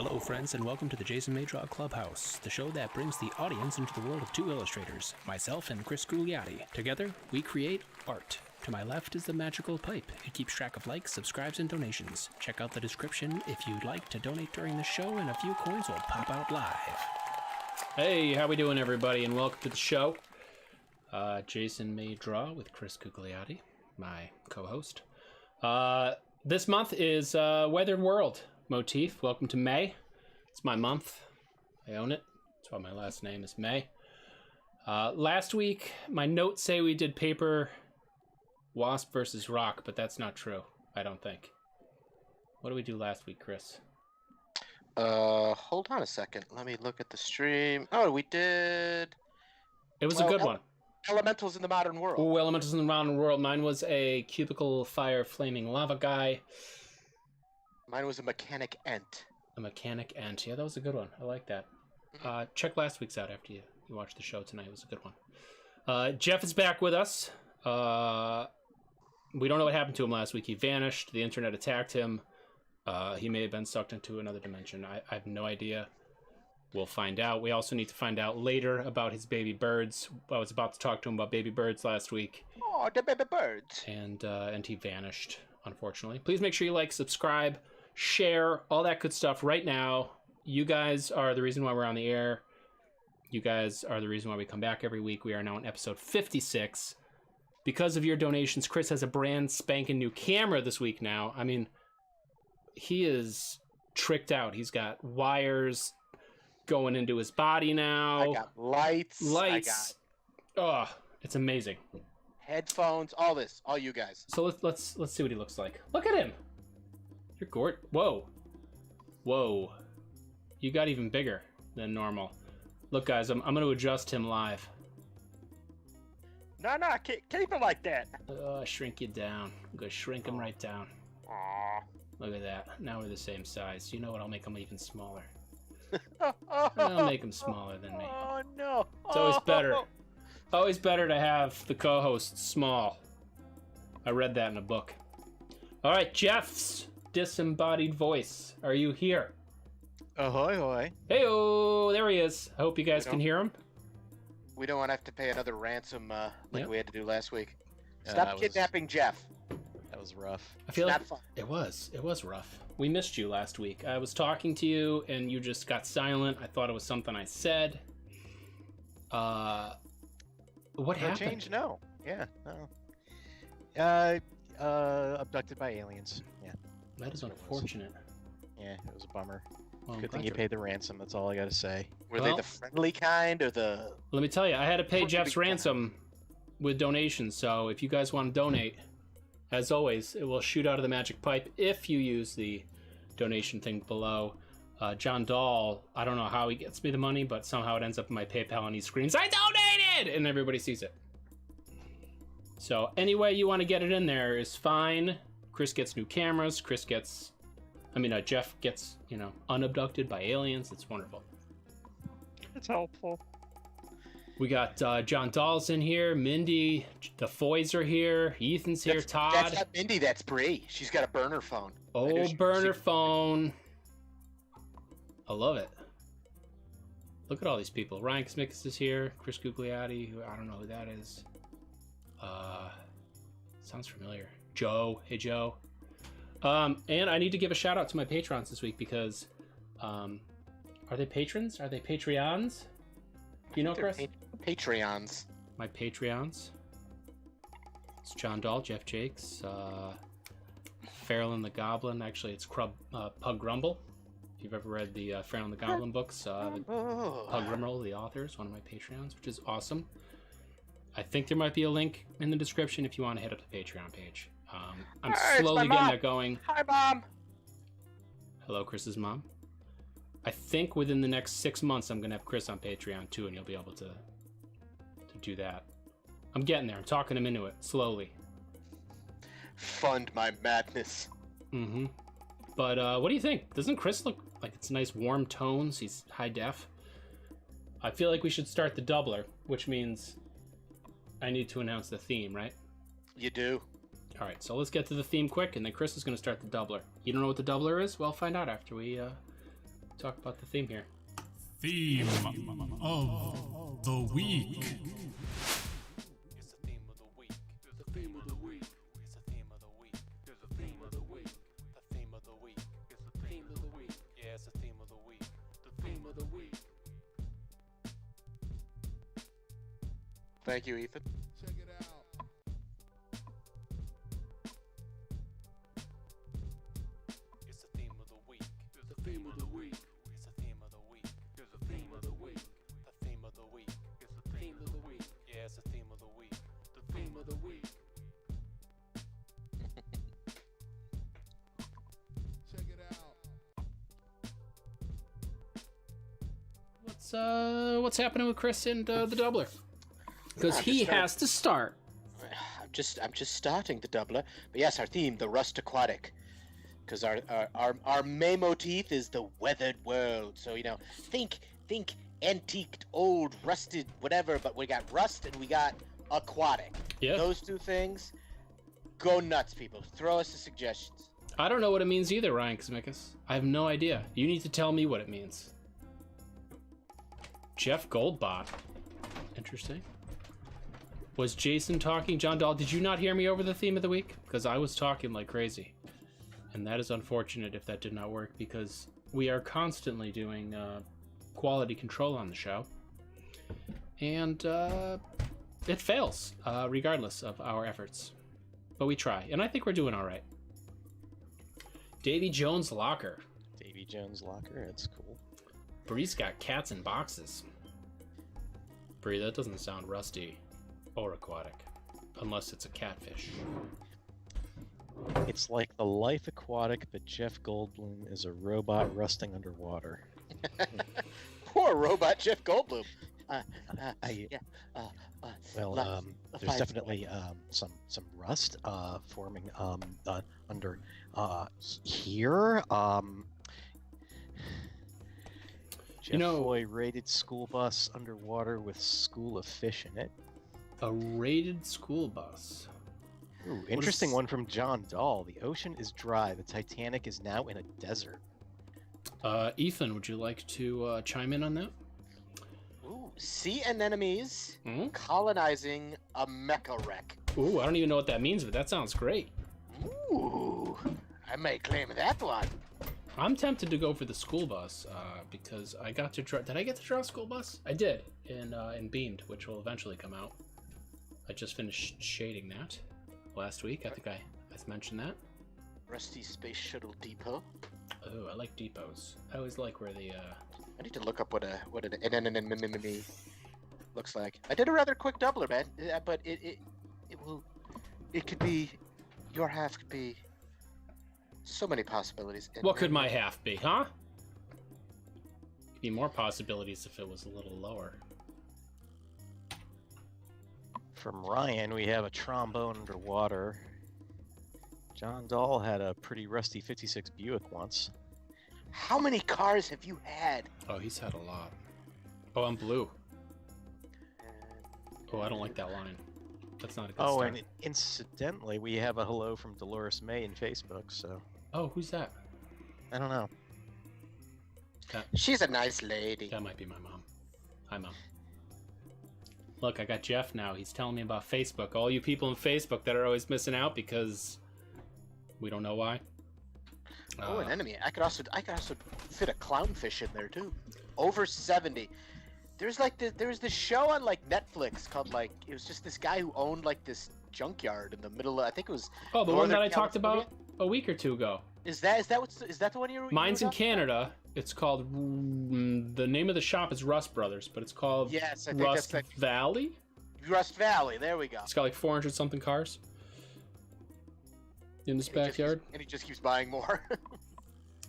Hello friends and welcome to the Jason May Draw Clubhouse, the show that brings the audience into the world of two illustrators, myself and Chris Gugliotti. Together, we create art. To my left is the magical pipe. It keeps track of likes, subscribes, and donations. Check out the description if you'd like to donate during the show and a few coins will pop out live. Hey, how we doing everybody and welcome to the show. Jason May Draw with Chris Gugliotti, my co-host. This month is Weathered World motif. Welcome to May. It's my month. I own it. That's why my last name is May. Last week, my notes say we did paper wasp versus rock, but that's not true, I don't think. What did we do last week, Chris? Hold on a second. Let me look at the stream. Oh, we did... It was a good one. Elementals in the Modern World. Oh, Elementals in the Modern World. Mine was a cubicle fire flaming lava guy. Mine was a mechanic ent. A mechanic ent. Yeah, that was a good one. I like that. Check last week's out after you watch the show tonight. It was a good one. Jeff is back with us. We don't know what happened to him last week. He vanished. The internet attacked him. He may have been sucked into another dimension. I have no idea. We'll find out. We also need to find out later about his baby birds. I was about to talk to him about baby birds last week. Oh, the baby birds. And he vanished, unfortunately. Please make sure you like, subscribe, share, all that good stuff right now. You guys are the reason why we're on the air. You guys are the reason why we come back every week. We are now on episode 56. Because of your donations, Chris has a brand spanking new camera this week now. I mean, he is tricked out. He's got wires going into his body now. I got lights. I got... Oh, it's amazing. Headphones, all this, all you guys. So let's see what he looks like. Look at him. You're gorgeous. Whoa. You got even bigger than normal. Look, guys, I'm going to adjust him live. No, keep it like that. Shrink you down. I'm going to shrink him right down. Aww. Look at that. Now we're the same size. You know what? I'll make him even smaller. I'll make him smaller than me. Oh, no. It's always better. Always better to have the co-host small. I read that in a book. All right, Jeff's disembodied voice. Are you here? Ahoy, hoy. Hey-oh, there he is. I hope you guys can hear him. We don't want to have to pay another ransom like we had to do last week. Stop kidnapping Jeff. That was rough. I feel like fun. It was rough. We missed you last week. I was talking to you and you just got silent. I thought it was something I said. What happened? Change? No. Yeah, no. Abducted by aliens. Yeah. That is unfortunate. Yeah, it was a bummer. Well, good thing you paid the ransom. That's all I gotta say. Were they the friendly kind or the... Let me tell you, I had to pay Jeff's ransom with donations. So if you guys want to donate, as always, it will shoot out of the magic pipe if you use the donation thing below. John Dahl, I don't know how he gets me the money, but somehow it ends up in my PayPal and he screams, "I donated!" And everybody sees it. So any way you want to get it in there is fine. Chris gets new cameras. Jeff gets, unabducted by aliens. It's wonderful. It's helpful. We got John Dahl's in here, Mindy, the Foys are here, Ethan's here, Todd. That's not Mindy, that's Bree. She's got a burner phone. Oh, burner phone. I love it. Look at all these people. Ryan Kosmickas is here, Chris Gugliotti, who I don't know who that is. Sounds familiar. Joe. Hey, Joe. And I need to give a shout out to my patrons this week because, are they patrons? Are they Patreons? Do you know, Chris? Patreons. My Patreons. It's John Dahl, Jeff Jakes, Farrell and the Goblin. Actually, it's Pug Grumble. If you've ever read the Farrell and the Goblin books, Pug Grumble, the author, is one of my Patreons, which is awesome. I think there might be a link in the description if you want to hit up the Patreon page. I'm slowly getting that going. Hi, Mom. Hello, Chris's mom. I think within the next 6 months, I'm going to have Chris on Patreon, too, and you'll be able to do that. I'm getting there. I'm talking him into it, slowly. Fund my madness. Mm-hmm. But what do you think? Doesn't Chris look like it's nice warm tones? He's high def. I feel like we should start the doubler, which means I need to announce the theme, right? You do. All right, so let's get to the theme quick, and then Chris is going to start the doubler. You don't know what the doubler is? Well, find out after we talk about the theme here. Theme of the week. It's the theme of the week. It's the theme of the week. It's the theme of the week. It's the theme of the week. The theme of the week. It's the theme of the week. Yeah, it's the theme of the week. The theme of the week. Thank you, Ethan. Check it out. It's the theme of the week. It's the theme of the week. It's the theme of the week. It's the theme of the week. The theme of the week. It's the theme of the week. Yeah, it's the theme of the week. The theme of the week. Check it out. What's happening with Chris and the doubler? Because I'm he just has to start. I'm just starting the doubler. But yes, our theme, the Rust Aquatic. Because our main motif is the weathered world. So, think antiqued, old, rusted, whatever, but we got rust and we got aquatic. Yeah. Those two things, go nuts, people. Throw us the suggestions. I don't know what it means either, Ryan Kazmikas. I have no idea. You need to tell me what it means. Jeff Goldbot. Interesting. Was Jason talking? John Dahl, did you not hear me over the theme of the week? Because I was talking like crazy. And that is unfortunate if that did not work, because we are constantly doing quality control on the show. And it fails, regardless of our efforts. But we try, and I think we're doing all right. Davy Jones Locker. Davy Jones Locker, that's cool. Bree's got cats in boxes. Bree, that doesn't sound rusty or aquatic, unless it's a catfish. It's like the Life Aquatic, but Jeff Goldblum is a robot rusting underwater. Poor robot Jeff Goldblum. There's definitely some rust forming under here. Jeff Foy rated school bus underwater with school of fish in it. A rated school bus. Ooh, interesting one from John Dahl. The ocean is dry. The Titanic is now in a desert. Ethan, would you like to chime in on that? Ooh, sea anemones colonizing a mecha wreck. Ooh, I don't even know what that means, but that sounds great. Ooh, I may claim that one. I'm tempted to go for the school bus because I got to draw. Did I get to draw a school bus? I did in Beamed, which will eventually come out. I just finished shading that last week. I think I mentioned that. Rusty Space Shuttle Depot. Oh, I like depots. I always like where the. I need to look up what an anemone looks like. I did a rather quick doubler, man, but it could be, your half could be. So many possibilities. What could my half be, huh? Could be more possibilities if it was a little lower. From Ryan, we have a trombone underwater. John Dahl had a pretty rusty 56 Buick once. How many cars have you had? Oh, he's had a lot. Oh, I'm blue. Oh, I don't like that line. That's not a good start. And incidentally, we have a hello from Dolores May in Facebook, so... Oh, who's that? I don't know. She's a nice lady. That might be my mom. Hi, Mom. Look, I got Jeff now. He's telling me about Facebook. All you people in Facebook that are always missing out because we don't know why. Oh, an enemy. I could also fit a clownfish in there too. Over 70. There's this show on like Netflix called like, it was just this guy who owned like this junkyard in the middle of, I think it was. Oh, the one that I talked California? about a week or two ago. Is that the one you're? Mine's in Canada. It's called. The name of the shop is Rust Brothers, but it's called I think Rust that's Valley. Rust Valley. There we go. It's got like 400 something cars in this backyard. And he just keeps buying more.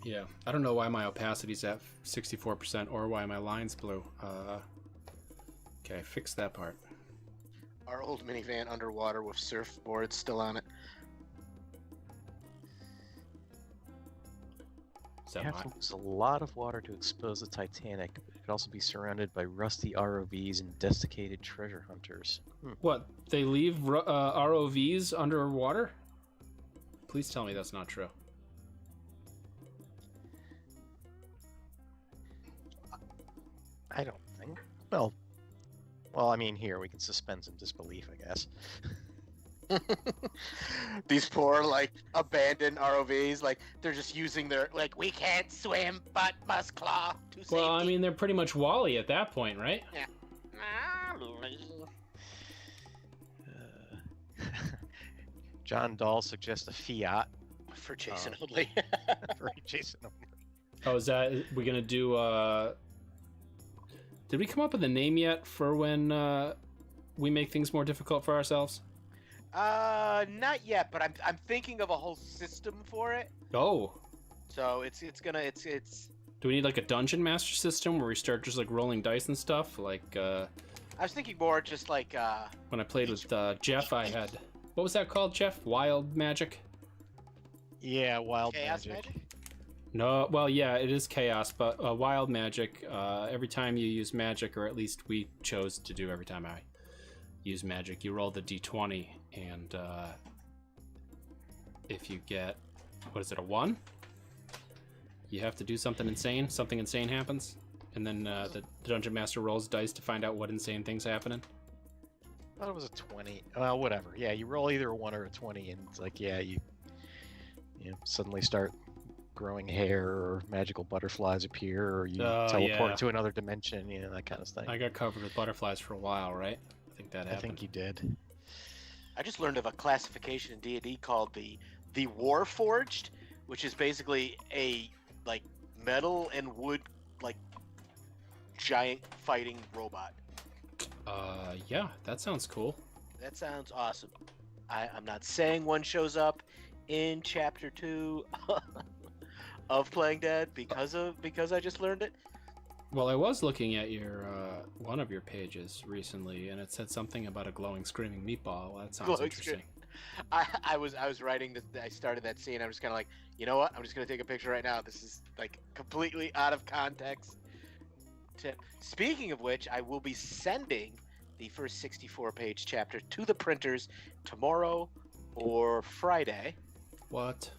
Yeah, I don't know why my opacity's at 64% or why my line's blue. Okay, fix that part. Our old minivan underwater with surfboards still on it. You have to lose a lot of water to expose the Titanic, but it could also be surrounded by rusty ROVs and desiccated treasure hunters. What, they leave ROVs underwater? Please tell me that's not true. I don't think. Well, I mean, here we can suspend some disbelief, I guess. These poor, like, abandoned ROVs, like, they're just using their, like, we can't swim but must claw to safety. Well, I mean, they're pretty much Wally at that point, right? Yeah. John Dahl suggests a Fiat For Jason only. for Jason only. Oh, is that we gonna do? Did we come up with a name yet for when we make things more difficult for ourselves? Not yet, but I'm thinking of a whole system for it. Oh, So it's do we need like a dungeon master system where we start just like rolling dice and stuff? Like I was thinking more just like when I played with Jeff, I had what was that called, Jeff? Wild magic? Yeah, wild chaos magic. magic. No, well, yeah, it is chaos, but wild magic. Every time you use magic, or at least we chose to do every time I use magic, you roll the d20, and if you get, what is it, a 1? You have to do something insane. Something insane happens, and then the dungeon master rolls dice to find out what insane thing's happening. I thought it was a 20. Well, whatever. Yeah, you roll either a 1 or a 20, and it's like, yeah, you suddenly start growing hair, or magical butterflies appear, or you teleport yeah. to another dimension, that kind of thing. I got covered with butterflies for a while, right? I think that happened. I think you did. I just learned of a classification in D&D called the Warforged, which is basically a like metal and wood like giant fighting robot. Yeah, that sounds cool. That sounds awesome. I'm not saying one shows up in chapter 2 of Playing Dead because I just learned it. Well, I was looking at your one of your pages recently, and it said something about a glowing, screaming meatball. That sounds Glowing interesting. I was writing this. I started that scene. I'm just kind of like, you know what? I'm just gonna take a picture right now. This is like completely out of context. Speaking of which, I will be sending the first 64-page chapter to the printers tomorrow or Friday. What?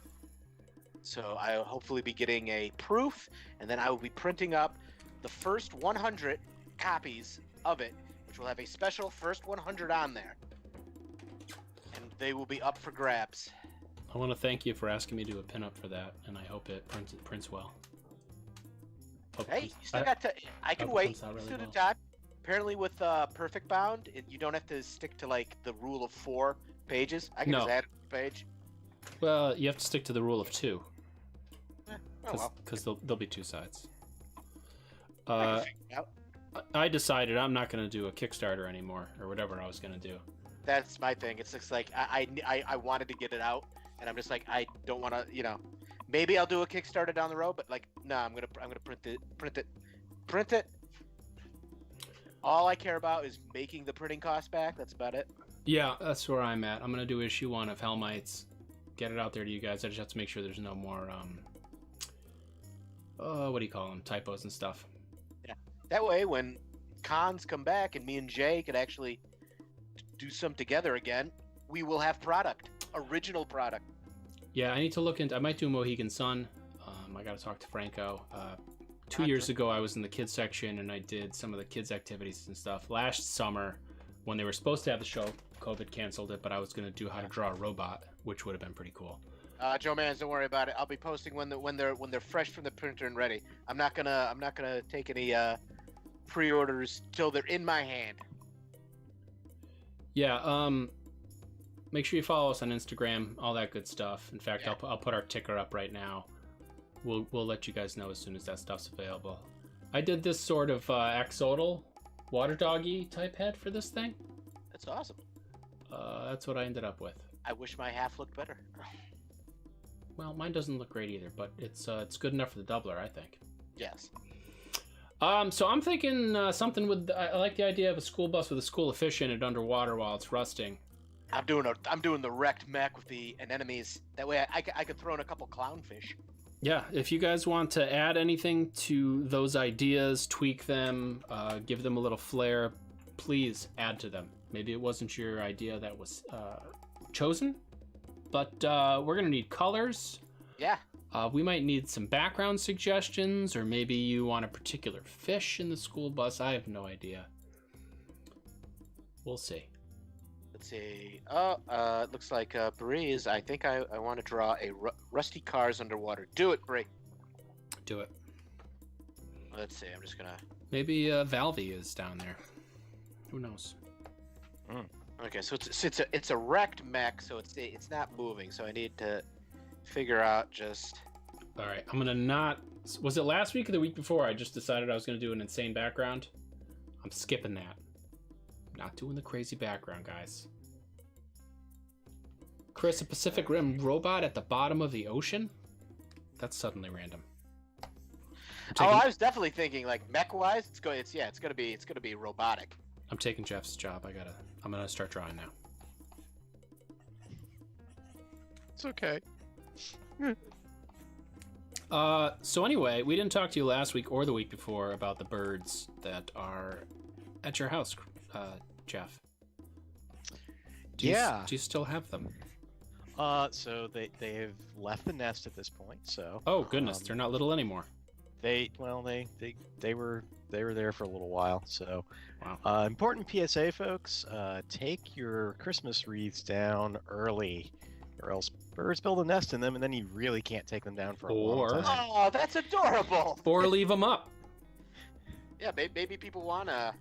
So I'll hopefully be getting a proof, and then I will be printing up the first 100 copies of it, which will have a special first 100 on there. And they will be up for grabs. I want to thank you for asking me to do a pinup for that, and I hope it prints well. Hey, you still got to. I can hope it wait. comes out really Still the well. time. Apparently, with Perfect Bound, you don't have to stick to like the rule of 4 pages. I can No. just add a page. Well, you have to stick to the rule of 2, Oh well. because there'll be 2 sides. I can figure it out. I decided I'm not going to do a Kickstarter anymore, or whatever I was going to do. That's my thing. It's just like I wanted to get it out, and I'm just like I don't want to. Maybe I'll do a Kickstarter down the road, but like no, I'm gonna print it. All I care about is making the printing costs back. That's about it. Yeah, that's where I'm at. I'm going to do issue 1 of Hellmites, get it out there to you guys. I just have to make sure there's no more what do you call them, typos and stuff. Yeah. That way, when cons come back and me and Jay could actually do some together again, we will have product, original product. Yeah, I need to look into. I might do Mohegan Sun. I got to talk to Franco. 2 years ago, I was in the kids section, and I did some of the kids activities and stuff. Last summer, when they were supposed to have the show, COVID canceled it. But I was going to do how to draw a robot, which would have been pretty cool. Joe Mans, don't worry about it. I'll be posting when they're fresh from the printer and ready. I'm not gonna take any pre-orders till they're in my hand. Yeah. Make sure you follow us on Instagram, all that good stuff. In fact, Yeah. I'll put our ticker up right now. We'll let you guys know as soon as that stuff's available. I did this sort of axolotl, water doggy type head for this thing. That's awesome. That's what I ended up with. I wish my half looked better. Well, mine doesn't look great either, but it's good enough for the doubler, I think. Yes. So I'm thinking something with. I like the idea of a school bus with a school of fish in it underwater while it's rusting. I'm doing the wrecked mech with the anemones. That way I could throw in a couple clownfish. Yeah, if you guys want to add anything to those ideas, tweak them, give them a little flair, please add to them. Maybe it wasn't your idea that was chosen, but we're gonna need colors. Yeah. We might need some background suggestions, or maybe you want a particular fish in the school bus. I have no idea. We'll see. Let's see. Oh, it looks like Breeze. I think I want to draw a rusty cars underwater. Do it, Bree. Do it. Let's see. I'm just gonna. Maybe Valvy is down there. Who knows? Okay, so it's a wrecked mech, so it's not moving. So I need to figure out just. All right, I'm gonna not. Was it last week or the week before? I just decided I was gonna do an insane background. I'm skipping that. Not doing the crazy background, guys. Chris, a Pacific Rim robot at the bottom of the ocean? That's suddenly random. Oh, I was definitely thinking like mech-wise. It's gonna be robotic. I'm taking Jeff's job. I'm gonna start drawing now. It's okay. So anyway, we didn't talk to you last week or the week before about the birds that are at your house, Jeff. Do you still have them? So they have left the nest at this point. So. Oh goodness, they're not little anymore. They were there for a little while. So. Wow. Important PSA, folks. Take your Christmas wreaths down early, or else birds build a nest in them, and then you really can't take them down for a long time. Oh, that's adorable. Or leave them up. Yeah, maybe people wanna.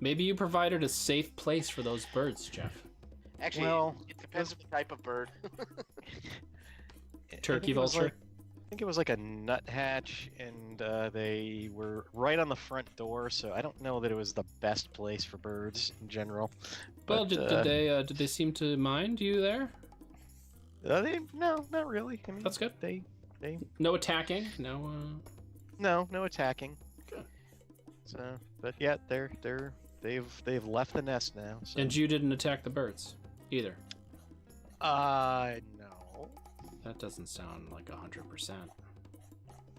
Maybe you provided a safe place for those birds, Jeff. Actually, Well, it depends on the type of bird. Turkey vulture. I think it was like a nuthatch, and they were right on the front door, so I don't know that it was the best place for birds in general. Well, But, did they seem to mind you there? No, not really. I mean, That's good. They No attacking. No. no attacking. Good. So, but yeah, they've left the nest now. So. And you didn't attack the birds either. No. That doesn't sound like 100%.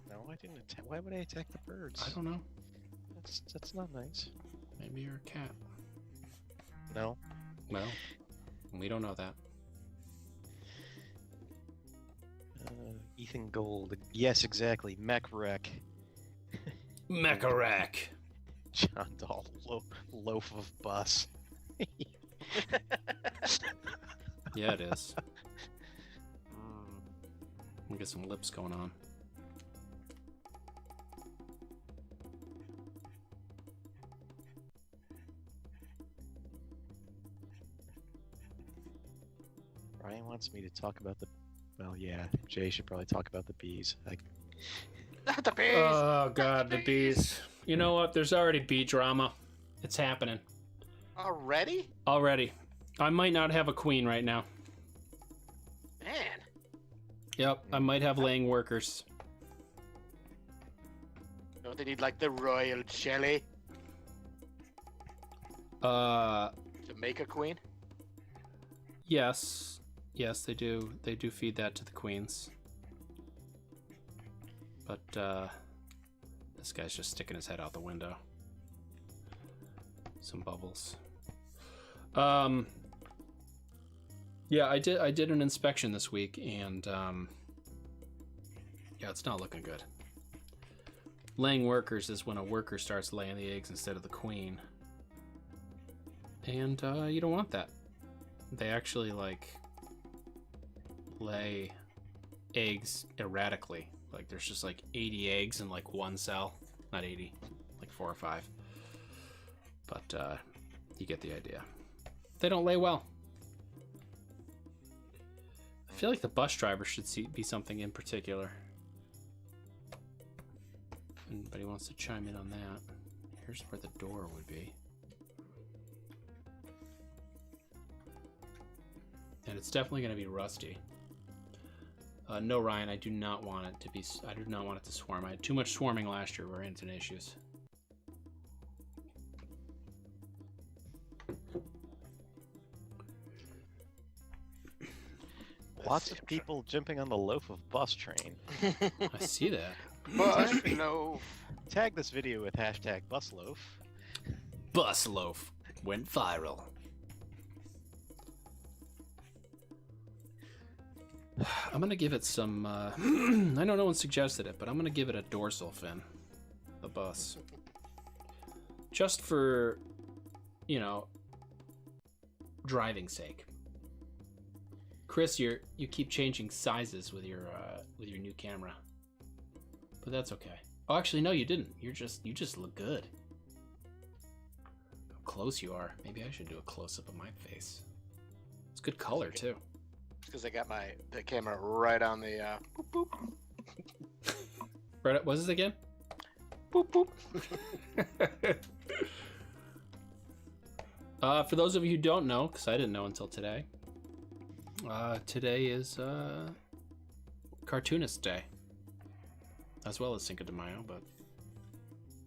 No, I didn't attack. Why would I attack the birds? I don't know. That's not nice. Maybe you're a cat. No. Well, we don't know that. Ethan Gold. Yes, exactly. Mech wreck. Mecharack. John Doll. Loaf of bus. Yeah, it is. We'll get some lips going on. Ryan wants me to talk about the. Well, yeah. Jay should probably talk about the bees. Not the bees. Oh god, the bees. You know what? There's already bee drama. It's happening. Already? Already. I might not have a queen right now. Man. Yep, I might have laying workers. Don't they need like the royal jelly Uh, to make a queen? yes. Yes, they do. They do feed that to the queens. But, this guy's just sticking his head out the window. Some bubbles. Yeah, I did an inspection this week, and, yeah, it's not looking good. Laying workers is when a worker starts laying the eggs instead of the queen. And, you don't want that. They actually, like, lay eggs erratically. Like, there's just, like, 80 eggs in, like, one cell. Not 80, like 4 or 5. But, you get the idea. They don't lay well. I feel like the bus driver should be something in particular. If anybody wants to chime in on that. Here's where the door would be. And it's definitely going to be rusty. No, Ryan, I do not want it to be. I do not want it to swarm. I had too much swarming last year. We're into issues. Lots of people jumping on the loaf of bus train. I see that. Bus loaf. Tag this video with hashtag busloaf. Bus loaf went viral. I'm gonna give it some. I know no one suggested it, but I'm gonna give it a dorsal fin. The bus. Just for, you know, driving sake. Chris, you keep changing sizes with your new camera, but that's okay. Oh, actually, no, you didn't. You just look good. How close you are. Maybe I should do a close up of my face. It's good color too. Because I got the camera right on the boop boop. Right, what is it again? Boop boop. For those of you who don't know, because I didn't know until today, today is Cartoonist Day, as well as Cinco de Mayo, but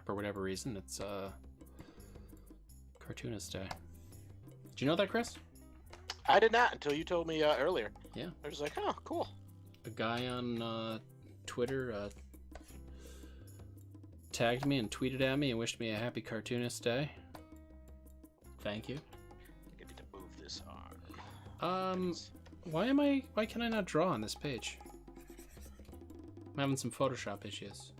for whatever reason, it's Cartoonist Day. Did you know that, Chris? I did not until you told me earlier. Yeah. I was like, oh, cool. A guy on Twitter tagged me and tweeted at me and wished me a happy Cartoonist Day. Thank you. I get to move this arm. Why can I not draw on this page? I'm having some Photoshop issues.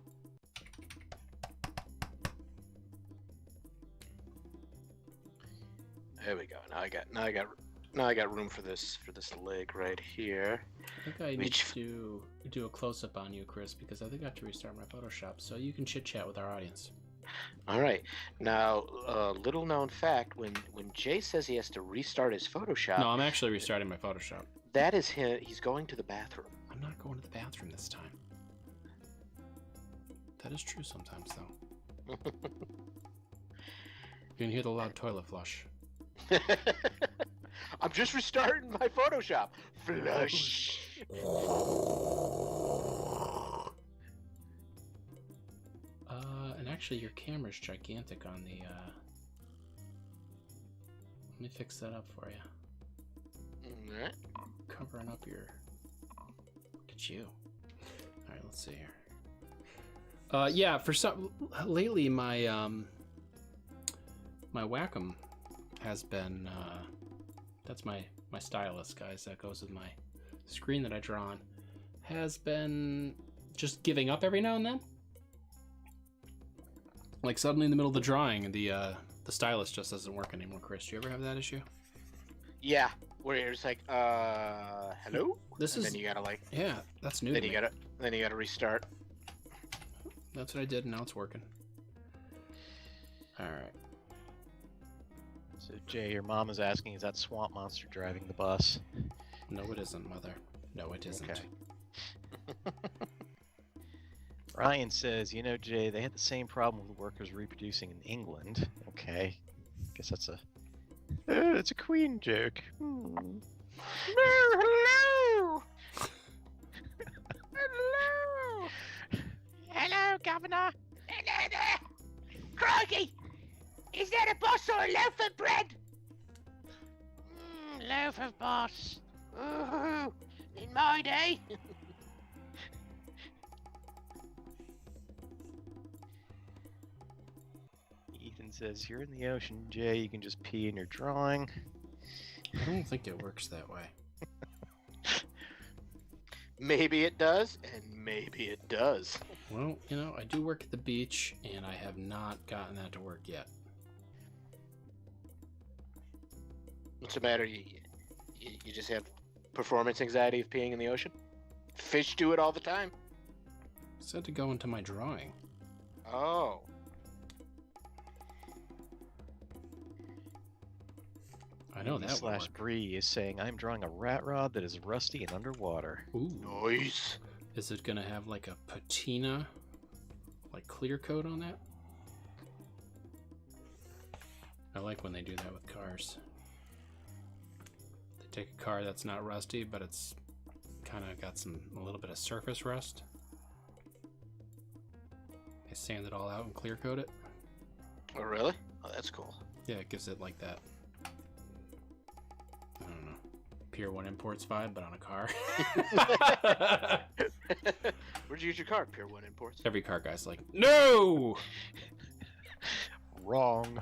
There we go. Now I got room for this leg right here. I think I need to do a close-up on you, Chris, because I think I have to restart my Photoshop, so you can chit-chat with our audience. All right. Now, little known fact: when Jay says he has to restart his Photoshop, No, I'm actually restarting my Photoshop. that is him. He's going to the bathroom. I'm not going to the bathroom this time. That is true sometimes, though. You can hear the loud toilet flush. I'm just restarting my Photoshop. Flush. And actually, your camera's gigantic on the. Let me fix that up for you. Alright. Covering up your. Look at you. All right, let's see here. Yeah, for some lately, my my Wacom has been. That's my stylus, guys. That goes with my screen that I draw on. Has been just giving up every now and then. Like suddenly in the middle of the drawing, the stylus just doesn't work anymore. Chris, do you ever have that issue? Yeah, where you're just like, hello. Then you gotta like. Yeah, that's new. Then you gotta restart. That's what I did, and now it's working. All right. So Jay, your mom is asking, is that swamp monster driving the bus? No, it isn't, Mother. No, it isn't. Okay. Ryan says, you know, Jay, they had the same problem with workers reproducing in England. Okay. Guess that's a Queen joke. No, hello. Hello. Hello, Governor. Hello there. Crikey. Is that a bus or a loaf of bread? Loaf of boss. Ooh, in my day. Ethan says, you're in the ocean, Jay, you can just pee in your drawing. I don't think it works that way. Maybe it does, and maybe it does. Well, you know, I do work at the beach, and I have not gotten that to work yet. What's the matter? You just have performance anxiety of peeing in the ocean? Fish do it all the time. Said to go into my drawing. Oh. I know that one. / Bree is saying, I'm drawing a rat rod that is rusty and underwater. Ooh. Nice. Is it gonna have like a patina, like clear coat on that? I like when they do that with cars. They take a car that's not rusty, but it's kind of got a little bit of surface rust. They sand it all out and clear coat it. Oh, really? Oh, that's cool. Yeah, it gives it like that. I don't know. Pier 1 Imports vibe, but on a car. Where'd you use your car? Pier 1 Imports. Every car guy's like, no! Wrong.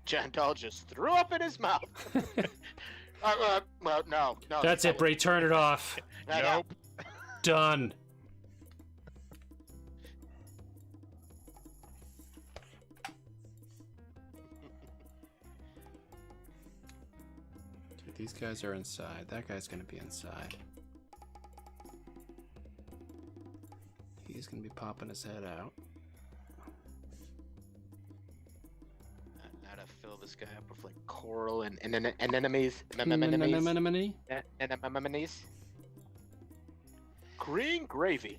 John Dahl just threw up in his mouth. No. That's it, Bray. Turn it off. Nope. Done. Dude, these guys are inside. That guy's gonna be inside. He's gonna be popping his head out. Now to fill this guy up with like coral and anemones. Anemone? Anemones. Green gravy.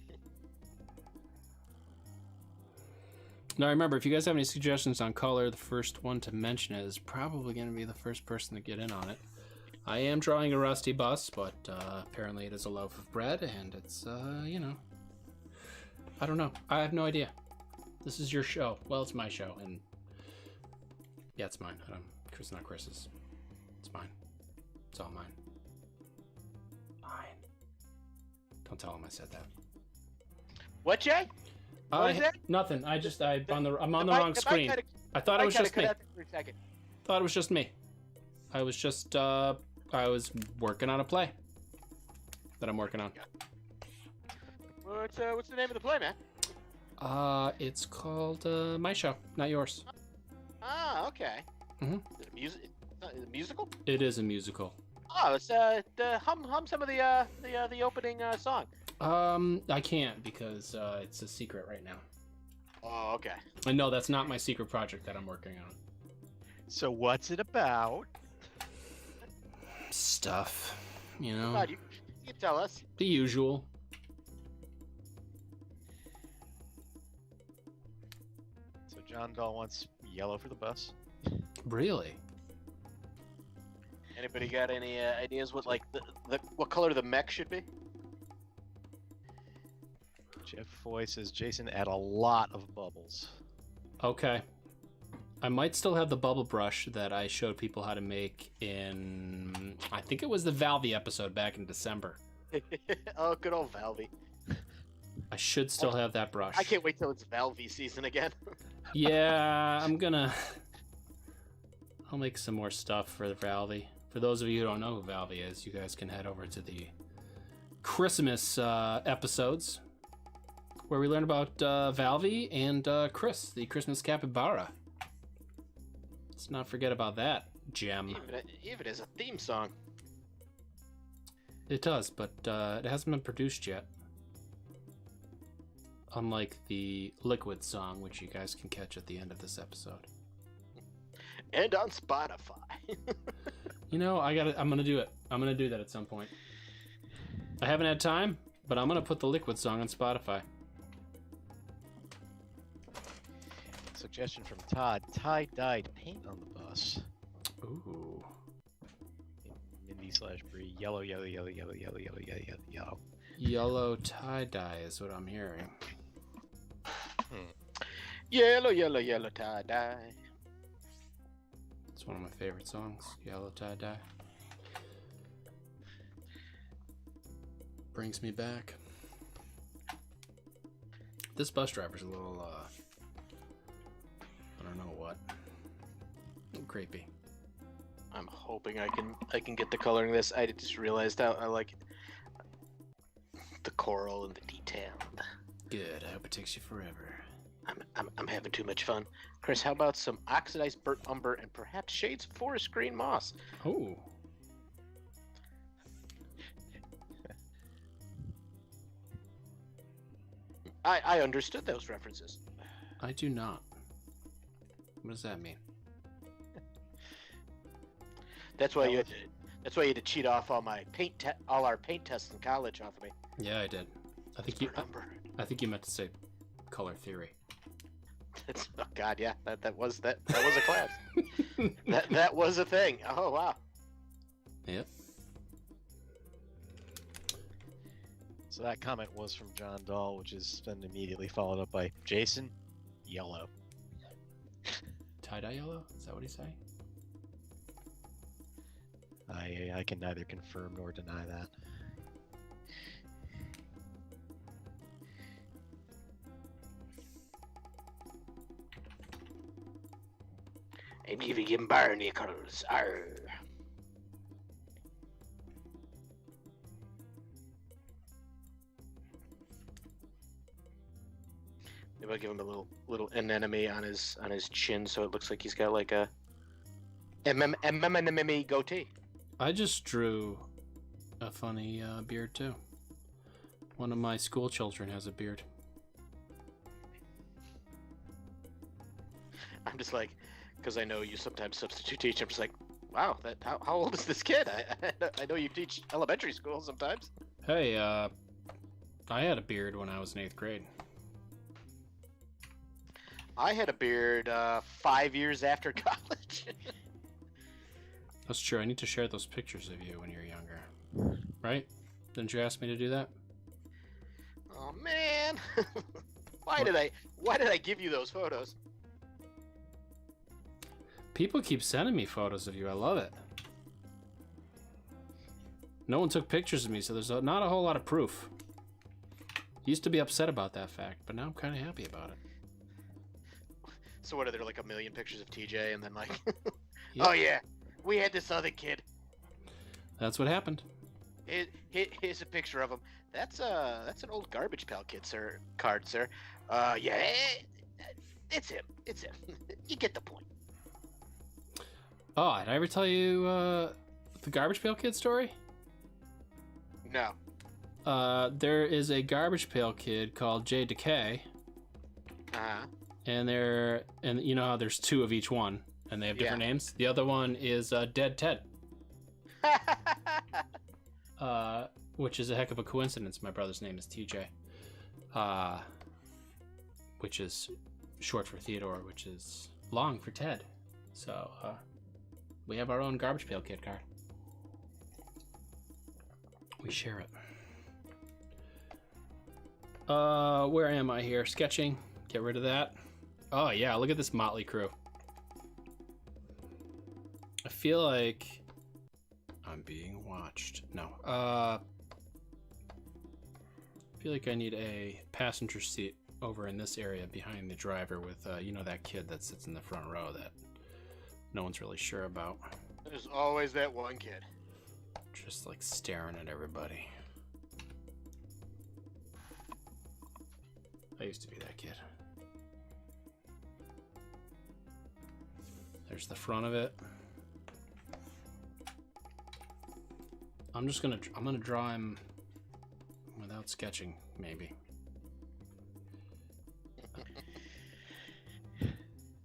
Now remember, if you guys have any suggestions on color, the first one to mention it is probably going to be the first person to get in on it. I am drawing a rusty bus, but apparently it is a loaf of bread, and it's, you know, I don't know. I have no idea. This is your show. Well, it's my show, and yeah, it's mine. Chris, not Chris's. It's mine. It's all mine. Mine. Don't tell him I said that. What, Jay? What is that? Nothing. I'm on the wrong screen. I thought it was just me. Thought it was just me. I was just I was working on a play that I'm working on. What's the name of the play, man? It's called My Show, Not Yours. Ah, okay. Mhm. Is it a musical? It is a musical. Oh, it's hum some of the opening song. I can't because it's a secret right now. Oh, okay. I know that's not my secret project that I'm working on. So what's it about? Stuff, you know, God, you can tell us. the usual. So John Dahl wants yellow for the bus. Really? Anybody got any ideas what like what color the mech should be? Jeff Foy says Jason add a lot of bubbles. Okay. I might still have the bubble brush that I showed people how to make in, I think it was the Valvey episode back in December. Oh, good old Valvey. I should still have that brush. I can't wait till it's Valvey season again. Yeah, I'll make some more stuff for the Valvey. For those of you who don't know who Valvey is, you guys can head over to the Christmas episodes where we learn about Valvey and Chris, the Christmas capybara. Let's not forget about that gem. Even as a theme song. It does, but it hasn't been produced yet. Unlike the Liquid song, which you guys can catch at the end of this episode. And on Spotify. You know, I'm gonna do it. I'm gonna do that at some point. I haven't had time, but I'm gonna put the Liquid song on Spotify. Suggestion from Todd: tie-dyed paint on the bus. Ooh. Mindy/Bree, yellow. Yellow tie-dye is what I'm hearing. Yellow tie-dye. It's one of my favorite songs, Yellow Tie-Dye. Brings me back. This bus driver's a little, I don't know what. A little creepy. I'm hoping I can get the coloring this. I just realized how I like the coral and the detail. Good, I hope it takes you forever. I'm having too much fun. Chris, how about some oxidized burnt umber and perhaps shades of forest green moss? Oh. I understood those references. I do not. What does that mean? That's why you had to cheat off all our paint tests in college off of me. Yeah, I did. I think you meant to say color theory. Oh God, yeah, that was a class. that was a thing. Oh wow. Yep. So that comment was from John Dahl, which is then immediately followed up by Jason, yellow. Tie-dye yellow? Is that what he's saying? I can neither confirm nor deny that. I'm giving him barnacles. Arr. Maybe I'll give him a little anemone on his chin, so it looks like he's got like a anemone goatee. I just drew a funny beard too. One of my school children has a beard. I'm just like, because I know you sometimes substitute teach. I'm just like, wow, how old is this kid? I know you teach elementary school sometimes. Hey, I had a beard when I was in 8th grade. I had a beard 5 years after college. That's true. I need to share those pictures of you when you're younger. Right? Didn't you ask me to do that? Oh man, why did I give you those photos? People keep sending me photos of you. I love it. No one took pictures of me, so there's not a whole lot of proof. Used to be upset about that fact, but now I'm kind of happy about it. So what are there like a million pictures of TJ, and then like, Yep. oh yeah, we had this other kid. That's what happened. Here's a picture of him. That's an old Garbage Pail Kid card, sir. Yeah, it's him. It's him. You get the point. Oh, did I ever tell you the Garbage Pail Kid story? No. There is a Garbage Pail Kid called Jay Decay, Uh-huh. and you know how there's 2 of each one, and they have different names. The other one is Dead Ted, which is a heck of a coincidence. My brother's name is TJ, which is short for Theodore, which is long for Ted. So we have our own Garbage Pail Kid card. We share it. Where am I here? Sketching. Get rid of that. Oh yeah, look at this motley crew. I feel like I'm being watched. No. I feel like I need a passenger seat over in this area behind the driver with, you know, that kid that sits in the front row that no one's really sure about. There's always that one kid. Just like staring at everybody. I used to be that kid. There's the front of it. I'm gonna draw him without sketching, maybe.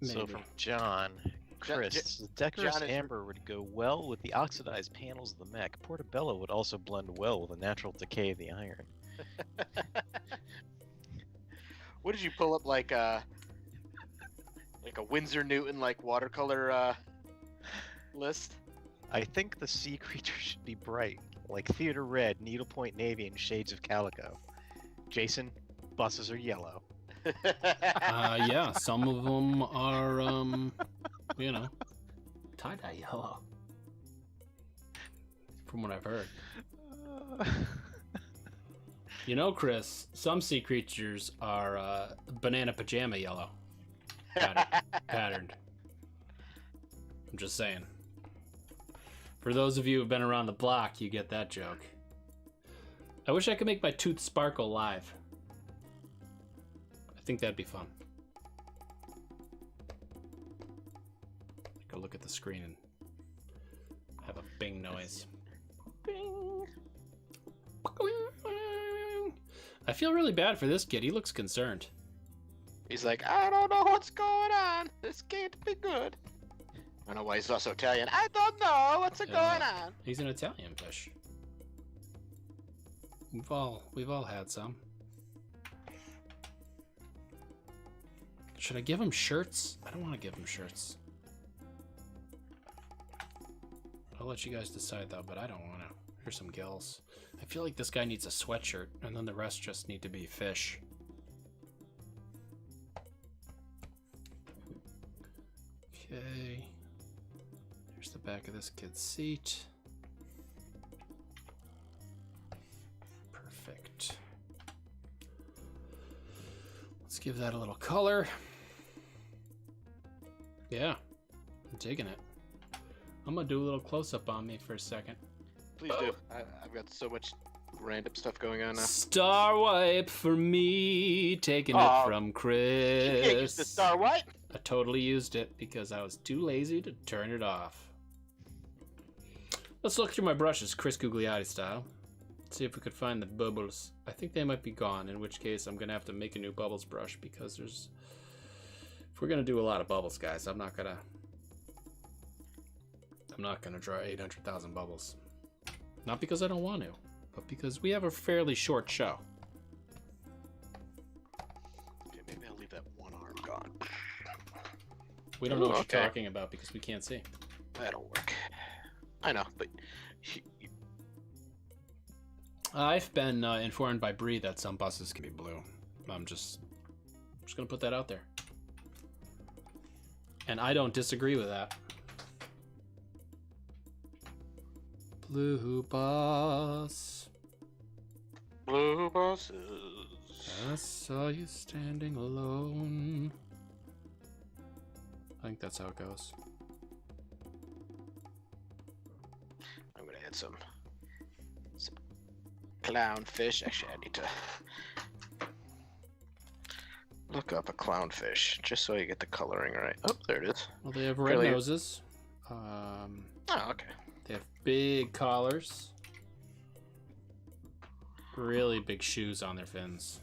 So Maybe. from John, Chris, the decorous John is- amber would go well with the oxidized panels of the mech. Portobello would also blend well with the natural decay of the iron. What did you pull up like a Winsor Newton like watercolor list? I think the sea creature should be bright, like theater red, needlepoint navy, and shades of calico. Jason, buses are yellow. Yeah, some of them are, you know, tie-dye yellow. From what I've heard. You know, Chris, some sea creatures are banana pajama yellow. Patterned. I'm just saying. For those of you who've been around the block, you get that joke. I wish I could make my tooth sparkle live. I think that'd be fun. Go look at the screen and have a bing noise. Bing. I feel really bad for this kid. He looks concerned. He's like, I don't know what's going on. This can't be good. I don't know why he's also Italian. I don't know what's going on. He's an Italian fish. We've all had some. Should I give him shirts? I don't want to give him shirts. I'll let you guys decide though, but I don't want to. Here's some gills. I feel like this guy needs a sweatshirt, and then the rest just need to be fish. Okay. Here's the back of this kid's seat. Perfect. Let's give that a little color. Yeah, I'm digging it. I'm gonna do a little close-up on me for a second. Please do. I've got so much random stuff going on now. Star wipe for me, taking it from You Chris. can't use the star wipe. I totally used it because I was too lazy to turn it off. Let's look through my brushes, Chris Gugliotti style. See if we could find the bubbles. I think they might be gone, in which case I'm gonna have to make a new bubbles brush because there's... If we're gonna do a lot of bubbles, guys, I'm not gonna draw 800,000 bubbles. Not because I don't want to, but because we have a fairly short show. Okay, maybe I'll leave that one arm gone. We don't know what okay. you're talking about because we can't see. That'll work. I know, but I've been informed by Bree that some buses can be blue. I'm just gonna put that out there. And I don't disagree with that. Blue bus. blue buses. I saw you standing alone. I think that's how it goes. I'm gonna add some clownfish. Actually, I need to look up a clownfish just so you get the coloring right. Oh, there it is. Well, they have red Really? noses. Oh, okay. They have big collars. Really big shoes on their fins.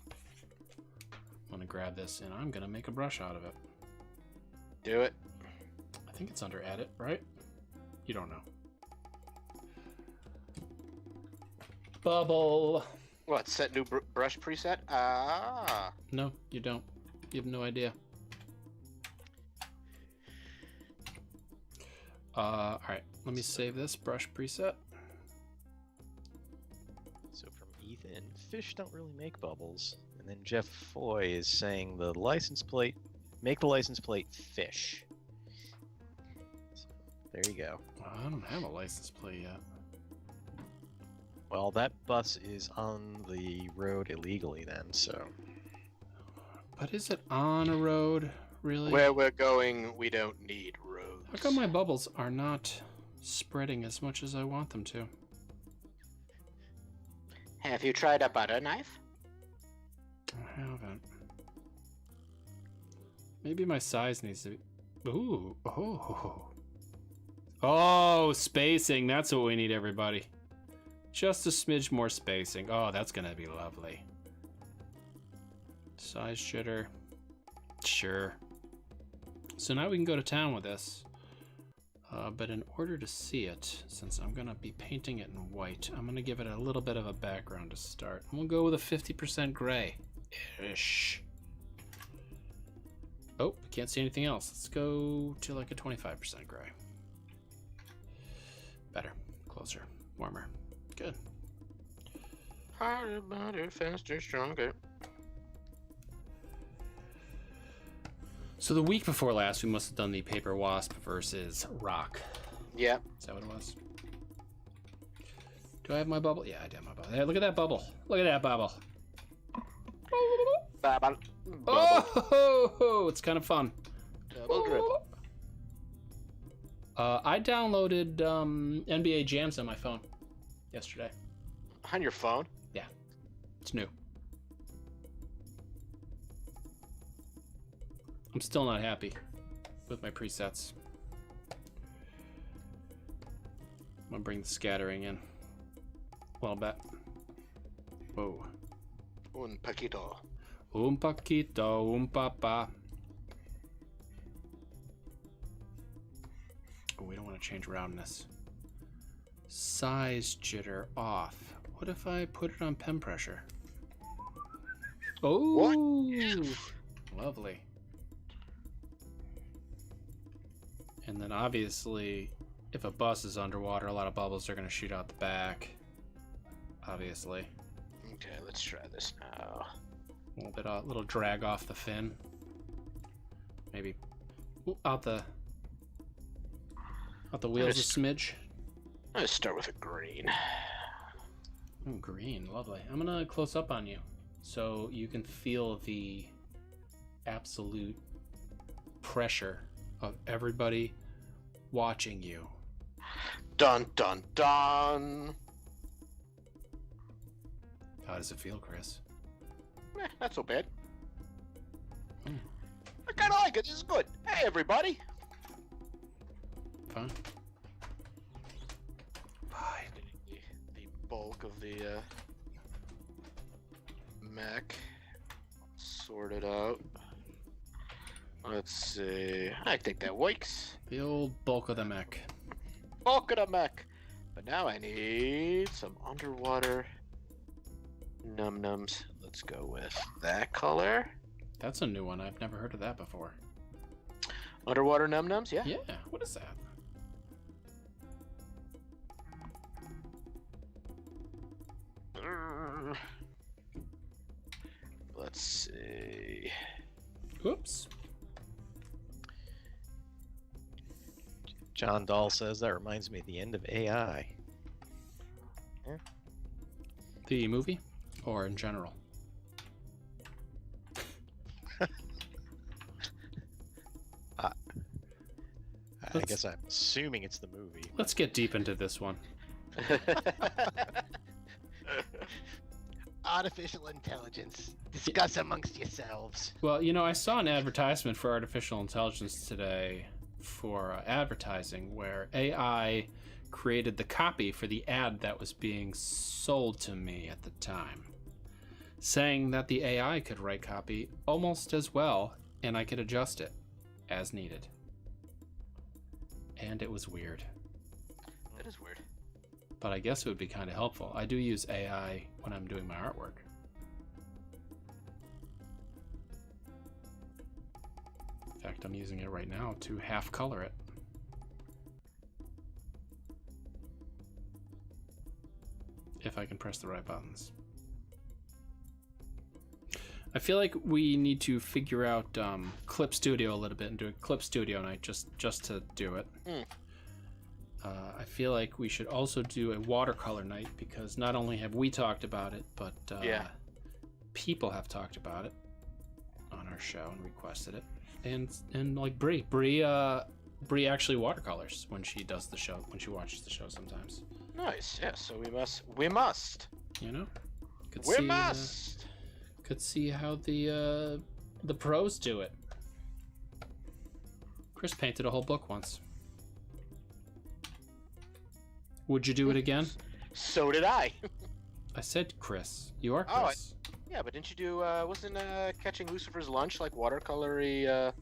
I'm gonna grab this and I'm gonna make a brush out of it. Do it. I think it's under edit, right? You don't know. Bubble. What? Set new brush preset? Ah. No, you don't. You have no idea. Alright, let me save this brush preset. So from Ethan, fish don't really make bubbles. And then Jeff Foy is saying the license plate, make the license plate fish. So, there you go. I don't have a license plate yet. Well, that bus is on the road illegally then, so... But is it on a road, really? Where we're going, we don't need roads. How come my bubbles are not spreading as much as I want them to? Have you tried a butter knife? I haven't. Maybe my size needs to be... Ooh, oh. Oh, spacing. That's what we need, everybody. Just a smidge more spacing. Oh, that's gonna be lovely. Size jitter. Sure. So now we can go to town with this. But in order to see it, since I'm gonna be painting it in white, I'm gonna give it a little bit of a background to start. And we'll go with a 50% gray-ish. Oh, can't see anything else. Let's go to like a 25% gray. Better, closer, warmer. Good. Harder, better, faster, stronger. So the week before last, we must have done the Paper Wasp versus Rock. Yeah. Is that what it was? Do I have my bubble? Yeah, I do have my bubble. Hey, look at that bubble. Look at that bubble. Bubble. Oh, it's kind of fun. Double drip. I downloaded NBA Jams on my phone yesterday. On your phone? Yeah, it's new. I'm still not happy with my presets. I'm gonna bring the scattering in. Well, bet. Whoa. Un paquito. Un paquito, un papa. Oh, we don't want to change roundness. Size jitter off. What if I put it on pen pressure? Oh, lovely. And then obviously, if a bus is underwater, a lot of bubbles are going to shoot out the back. Obviously. Okay, let's try this now. A little drag off the fin. Maybe out the wheels a smidge. Let's start with a green. Oh, green, lovely. I'm gonna close up on you so you can feel the absolute pressure of everybody watching you. Dun dun dun. How does it feel, Chris? Not so bad. Hmm. I kind of like it. This is good. Hey, everybody. Fine. The bulk of the Mac sorted out. Let's see. I think that works. The old bulk of the mech. Bulk of the Mac. But now I need some underwater num-nums. Let's go with that color. That's a new one. I've never heard of that before. Underwater num-nums, yeah. Yeah, what is that? Let's see. Oops. John Dahl says that reminds me of the end of AI. The movie? Or in general? I guess I'm assuming it's the movie. Let's get deep into this one. Artificial intelligence. Discuss amongst yourselves. Well, you know, I saw an advertisement for artificial intelligence today for advertising where AI created the copy for the ad that was being sold to me at the time, saying that the AI could write copy almost as well and I could adjust it as needed. And it was weird. That is weird. But I guess it would be kind of helpful. I do use AI when I'm doing my artwork. In fact, I'm using it right now to half color it. If I can press the right buttons. I feel like we need to figure out Clip Studio a little bit and do a Clip Studio night just to do it. I feel like we should also do a watercolor night because not only have we talked about it, but people have talked about it on our show and requested it. And like Bree actually watercolors when she does the show, when she watches the show sometimes. Nice. Yeah. So we must. You know, could We see, must. could see how the pros do it. Chris painted a whole book once. Would you do it again? So did I. I said Chris. You are Oh, Chris. Yeah, but didn't you do? Wasn't Catching Lucifer's Lunch like watercolory?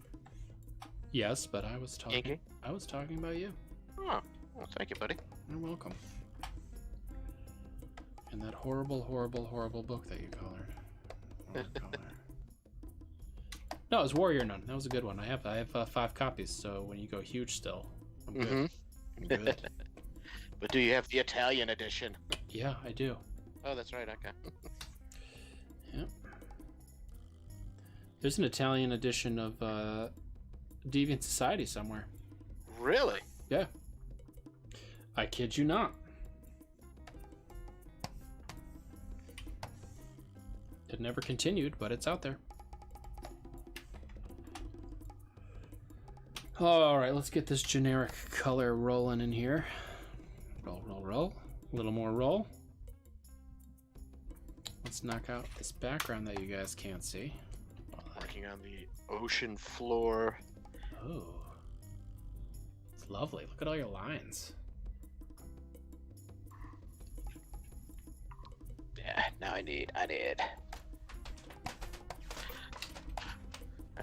Yes, but I was talking. Inking? I was talking about you. Oh, well, thank you, buddy. You're welcome. And that horrible, horrible, horrible book that you colored. Watercolor. No, it was Warrior Nun. That was a good one. I have 5 copies, so when you go huge still, I'm good. I'm good. But do you have the Italian edition? Yeah, I do. Oh, that's right. Okay. Yep. There's an Italian edition of Deviant Society somewhere. Really? Yeah. I kid you not. It never continued, but it's out there. All right, let's get this generic color rolling in here. Roll, roll, roll. A little more roll. Let's knock out this background that you guys can't see. Working on the ocean floor. Oh. It's lovely. Look at all your lines. Yeah. Now I need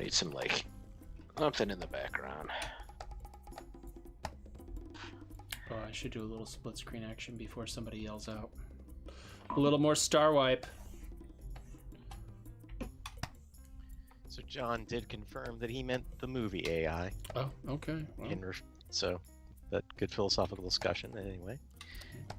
some like something in the background. Oh, I should do a little split screen action before somebody yells out. A little more star wipe. So John did confirm that he meant the movie AI. Oh, okay. Well, So that good philosophical discussion anyway.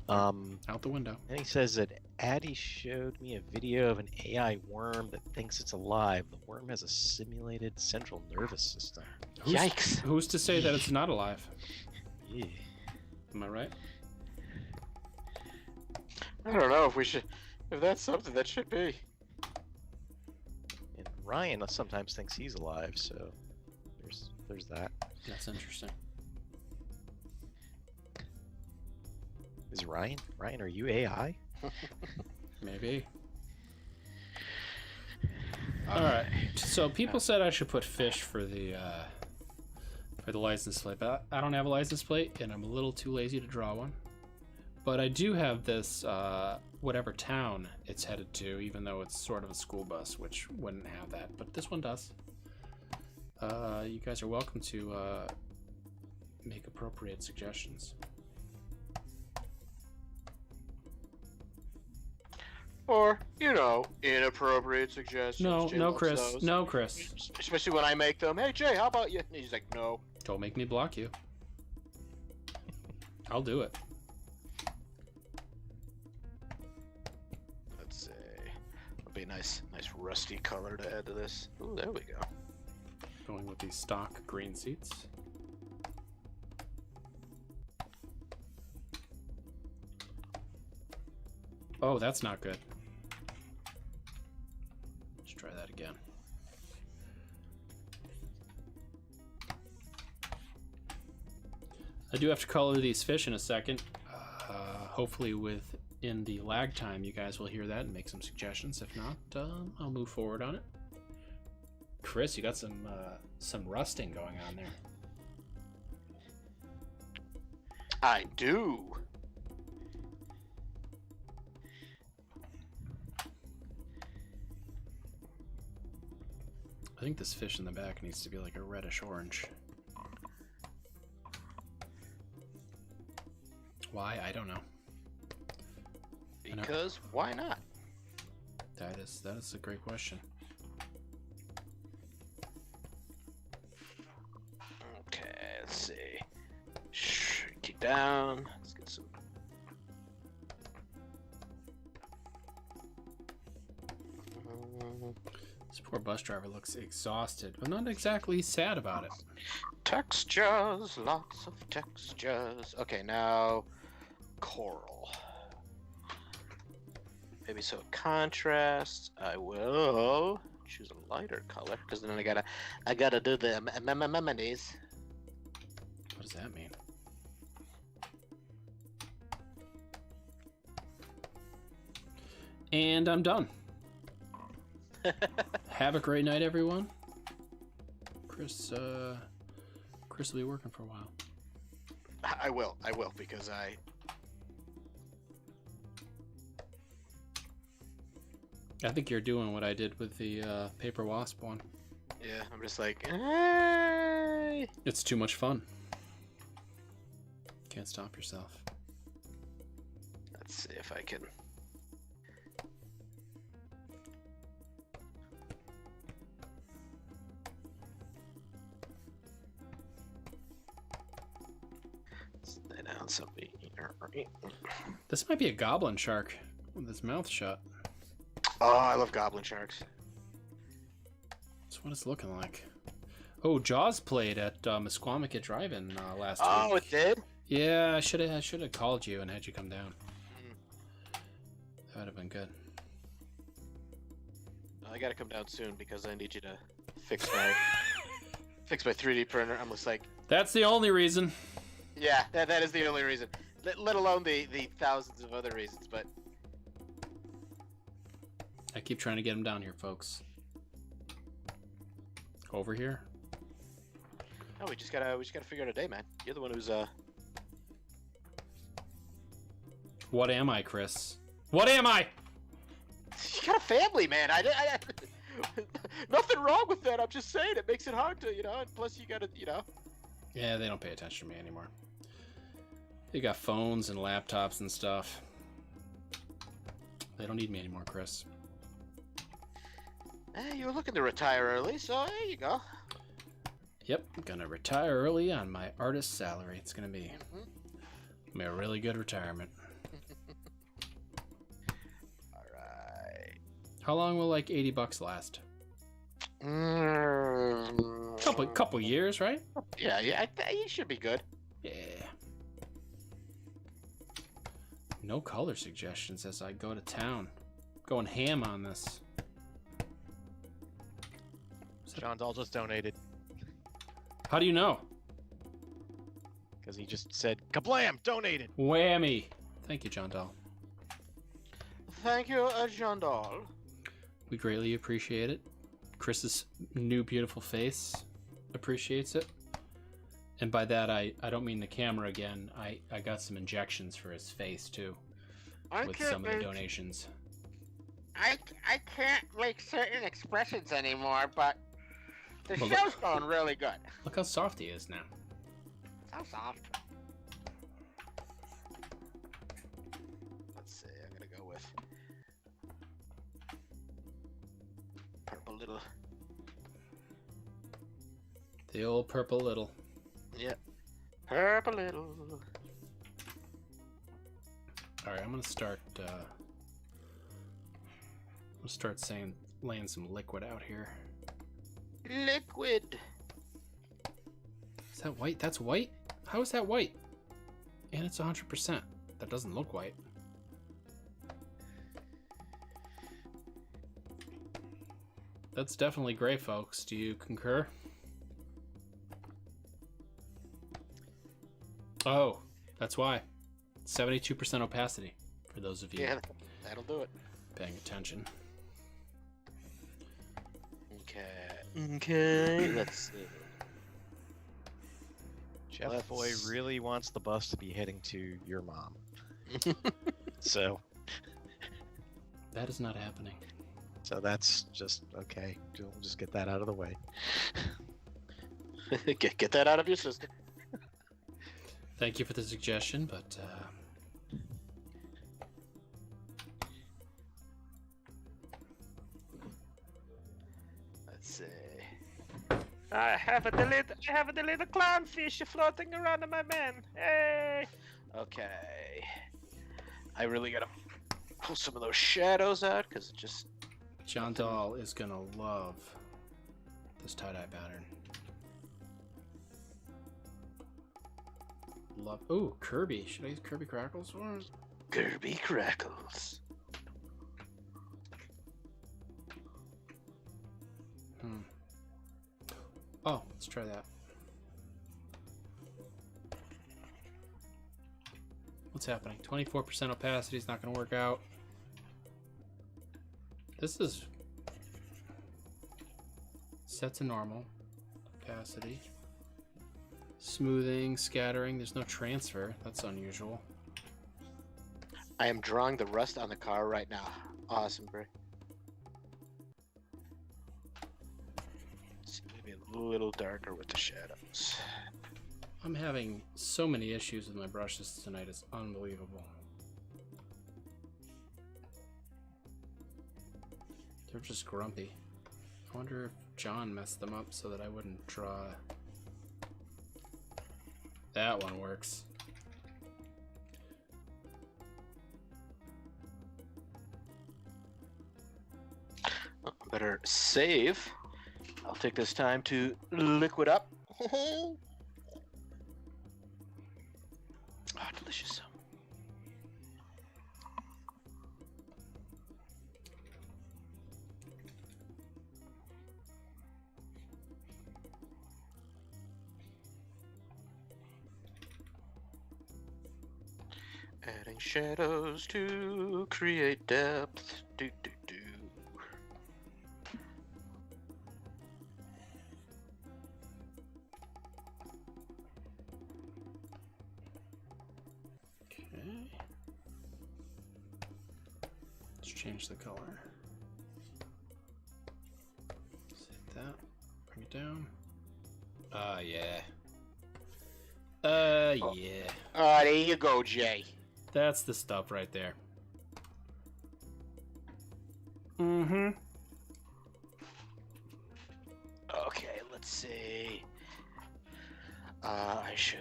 out the window. And he says that Addie showed me a video of an AI worm that thinks it's alive. The worm has a simulated central nervous system. Yikes! Who's to say that it's not alive? Yeah. Am I right? I don't know if we should. If that's something that should be. And Ryan sometimes thinks he's alive, so there's that. That's interesting. Is Ryan? Ryan, are you AI? Maybe. All right. So people said I should put fish for the license plate, but I don't have a license plate, and I'm a little too lazy to draw one. But I do have this whatever town it's headed to, even though it's sort of a school bus, which wouldn't have that, but this one does. You guys are welcome to make appropriate suggestions. Or, you know, inappropriate suggestions. No, Jay no, loves Chris. those. No, Chris. Especially when I make them. Hey, Jay, how about you? And he's like, no. Don't make me block you. I'll do it. Let's see. It'll be a nice rusty color to add to this. Ooh, there we go. Going with these stock green seats. Oh, that's not good. Let's try that again. I do have to color these fish in a second. Hopefully within the lag time you guys will hear that and make some suggestions. If not, I'll move forward on it. Chris, you got some rusting going on there. I do. I think this fish in the back needs to be like a reddish orange. Why? I don't know. Because why not? That is a great question. Okay, let's see. Shrink it down. Let's get some. This poor bus driver looks exhausted, but not exactly sad about it. Textures, lots of textures. Okay, now coral. Maybe so contrast. I will choose a lighter color because then I gotta do the anemones. What does that mean? And I'm done. Have a great night, everyone. Chris will be working for a while. I will because I think you're doing what I did with the paper wasp one. yeah, I'm just like, hey. It's too much fun. Can't stop yourself. Let's see if I can. Lay down something. This might be a goblin shark with his mouth shut. Oh, I love goblin sharks. That's what it's looking like. Oh, Jaws played at Musquamaket Drive-In last Oh, week. it did? Yeah, I should have called you and had you come down. That would have been good. I gotta come down soon because I need you to fix my 3D printer. I'm just like, That's the only reason. yeah, that is the only reason. Let alone the thousands of other reasons, but I keep trying to get him down here, folks. Over here? no, we just gotta figure out a day, man. You're the one who's What am I, Chris? What am I? you got a family, man. I nothing wrong with that. I'm just saying it makes it hard to, and plus you gotta, Yeah, they don't pay attention to me anymore. They got phones and laptops and stuff. They don't need me anymore, Chris. You were looking to retire early, so there you go. Yep, I'm gonna retire early on my artist salary. It's gonna be a really good retirement. All right. How long will like $80 last? Couple years, right? Yeah, you should be good. Yeah. No color suggestions as I go to town. Going ham on this. John Dahl just donated How do you know? because he just said kablam, donated. Whammy. Thank you, John Dahl. Thank you, Jean Dahl. We greatly appreciate it. Chris's new beautiful face appreciates it. And by that, I don't mean the camera again. I got some injections for his face, too, with some of the donations. I can't make certain expressions anymore, but the Well, show's going really good. Look how soft he is now. So soft. Let's see. I'm gonna go with purple little. The old purple little. Yep. Purple little. All right, I'm gonna start. Laying some liquid out here. Liquid. Is that white? That's white? How is that white? And it's 100%. That doesn't look white. That's definitely gray, folks. Do you concur? Oh, that's why. 72% opacity, for those of you Yeah, that'll do it. paying attention. Okay, let's see. Jeff Boy really wants the bus to be heading to your mom. So That is not happening. that's just okay. We'll just get that out of the way. Get that out of your system. Thank you for the suggestion, but Let's see. I have a little clownfish floating around in my man. Hey! Okay. I really gotta pull some of those shadows out because it just. John Dahl is gonna love this tie-dye pattern. Love. Ooh, Kirby. Should I use Kirby Crackles for it? Kirby Crackles. Oh, let's try that. What's happening? 24% opacity is not going to work out. This is set to normal opacity. Smoothing, scattering. There's no transfer. That's unusual. I am drawing the rust on the car right now. Awesome, bro. Maybe a little darker with the shadows. I'm having so many issues with my brushes tonight. It's unbelievable. They're just grumpy. I wonder if John messed them up so that I wouldn't draw. That one works. Better save. I'll take this time to liquid up. Ah, delicious. Adding shadows to create depth. Do do do. Okay. Let's change the color. Set that. Bring it down. Yeah. Yeah. Ah, there you go, Jay. That's the stuff right there. Mm-hmm. Okay, let's see. I should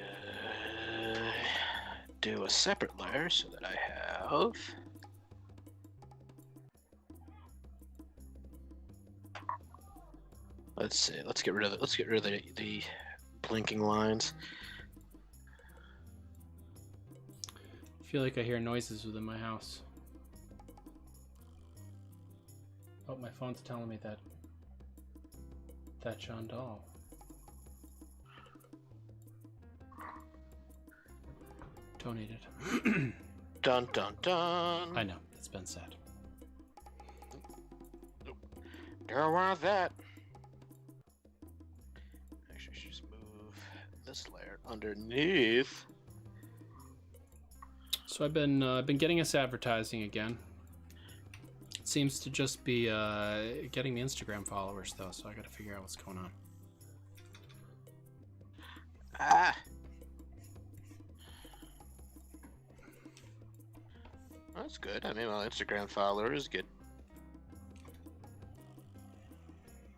do a separate layer so that I have. Let's see. Let's get rid of it. Let's get rid of the blinking lines. I feel like I hear noises within my house. Oh, my phone's telling me that John Dahl. Donated. Dun dun dun. I know, it's been said. Don't want that. this layer underneath. So I've been getting us advertising again. It seems to just be getting the Instagram followers though, so I got to figure out what's going on. Ah. That's good. I mean, well, Instagram followers get.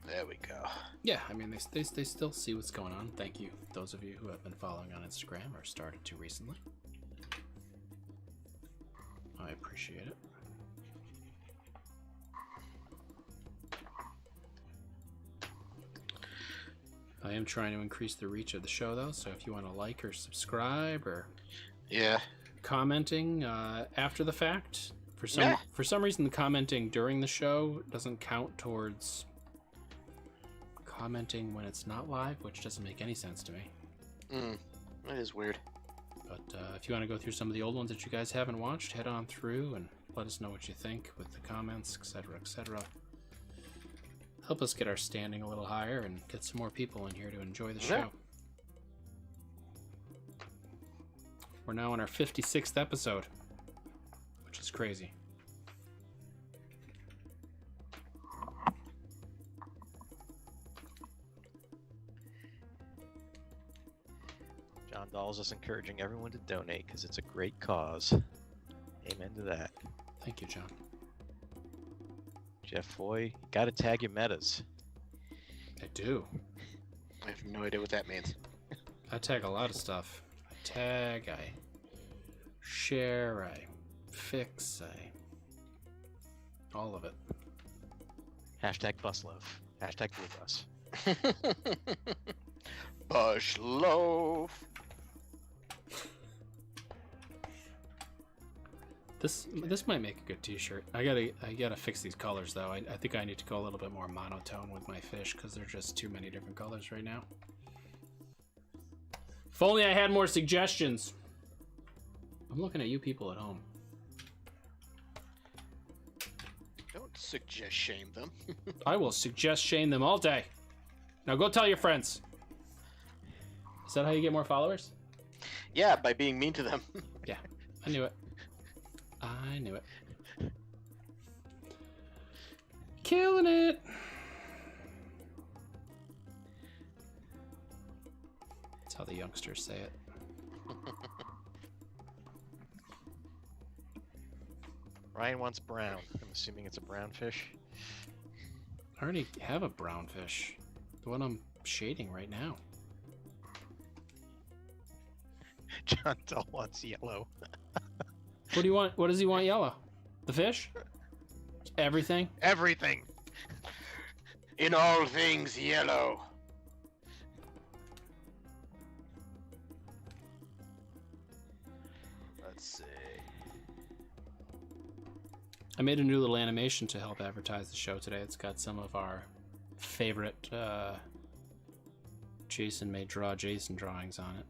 There we go. Yeah, I mean they still see what's going on. Thank you, those of you who have been following on Instagram or started to recently. I appreciate it. I am trying to increase the reach of the show though, so if you want to like or subscribe or Yeah. commenting after the fact, for some reason the commenting during the show doesn't count towards commenting when it's not live, which doesn't make any sense to me. That is weird. But if you want to go through some of the old ones that you guys haven't watched, head on through and let us know what you think with the comments, etc., etc. Help us get our standing a little higher and get some more people in here to enjoy the show. We're now on our 56th episode, which is crazy. John Dolls is encouraging everyone to donate because it's a great cause. Amen to that. Thank you, John. Jeff Foy, you gotta tag your metas. I do. I have no idea what that means. I tag a lot of stuff. I tag, I share, I fix, all of it. Hashtag bus love. Hashtag blue bus. Bush loaf. This might make a good t-shirt. I gotta fix these colors though. I think I need to go a little bit more monotone with my fish because there's just too many different colors right now. If only I had more suggestions. I'm looking at you people at home. Don't suggest shame them. I will suggest shame them all day. Now go tell your friends. Is that how you get more followers? Yeah, by being mean to them. Yeah, I knew it. I knew it. Killing it. That's how the youngsters say it. Ryan wants brown. I'm assuming it's a brown fish. I already have a brown fish. The one I'm shading right now. John Doll wants yellow. What do you want? What does he want yellow? The fish? Everything? Everything. In all things yellow. Let's see. I made a new little animation to help advertise the show today. It's got some of our favorite Jason may draw Jason drawings on it.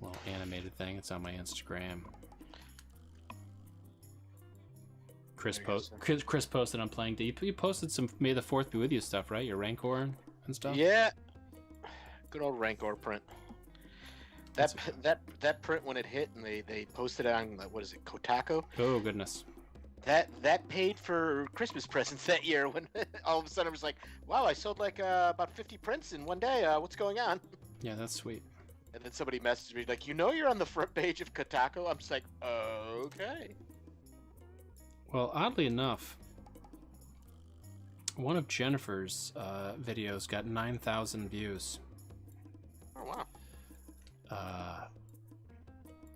Little animated thing. It's on my Instagram. Chris posted I'm playing D. You posted some May the 4th be with you stuff, right? Your Rancor and stuff? Yeah. Good old Rancor print. That print when it hit and they posted it on what is it, Kotaku? Oh goodness. That paid for Christmas presents that year when all of a sudden I was like, wow, I sold like about 50 prints in one day. What's going on? Yeah, that's sweet. And then somebody messaged me like, you're on the front page of Kotaku. I'm just like, okay. Well, oddly enough, one of Jennifer's videos got 9,000 views. Oh wow.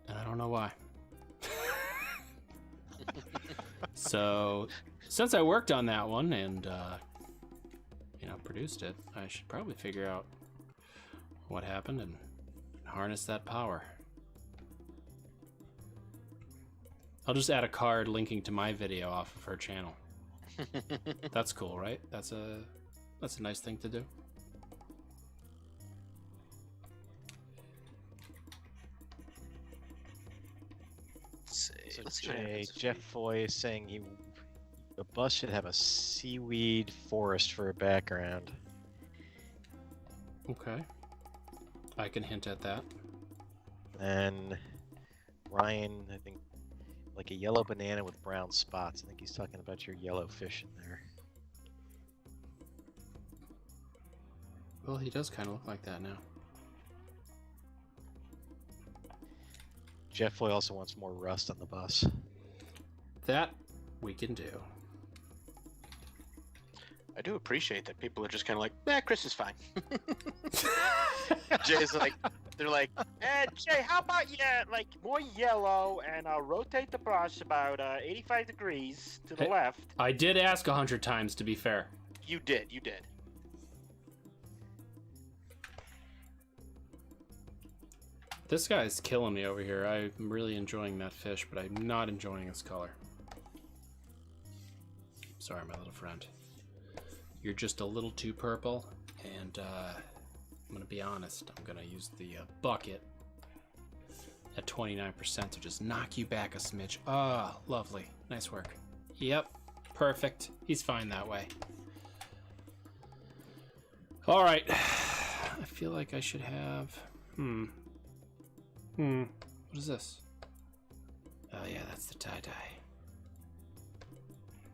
And I don't know why. So, since I worked on that one and produced it, I should probably figure out what happened and harness that power. I'll just add a card linking to my video off of her channel. That's cool, right? That's a nice thing to do. Let's see. Jeff Foy is saying the bus should have a seaweed forest for a background. Okay. I can hint at that. And Ryan, I think, like a yellow banana with brown spots. I think he's talking about your yellow fish in there. Well, he does kind of look like that now. Jeff Foy also wants more rust on the bus. That we can do. I do appreciate that people are just kind of like, Chris is fine. Jay's like, they're like, Jay, how about like more yellow and rotate the brush about 85 degrees to the Hey. left. I did ask 100 times, to be fair. you did. This guy's killing me over here. I'm really enjoying that fish, but I'm not enjoying his color. Sorry, my little friend. You're just a little too purple, and I'm gonna be honest. I'm gonna use the bucket at 29% to just knock you back a smidge. Ah, lovely. Nice work. Yep, perfect. He's fine that way. All right. I feel like I should have... What is this? Oh yeah, that's the tie-dye.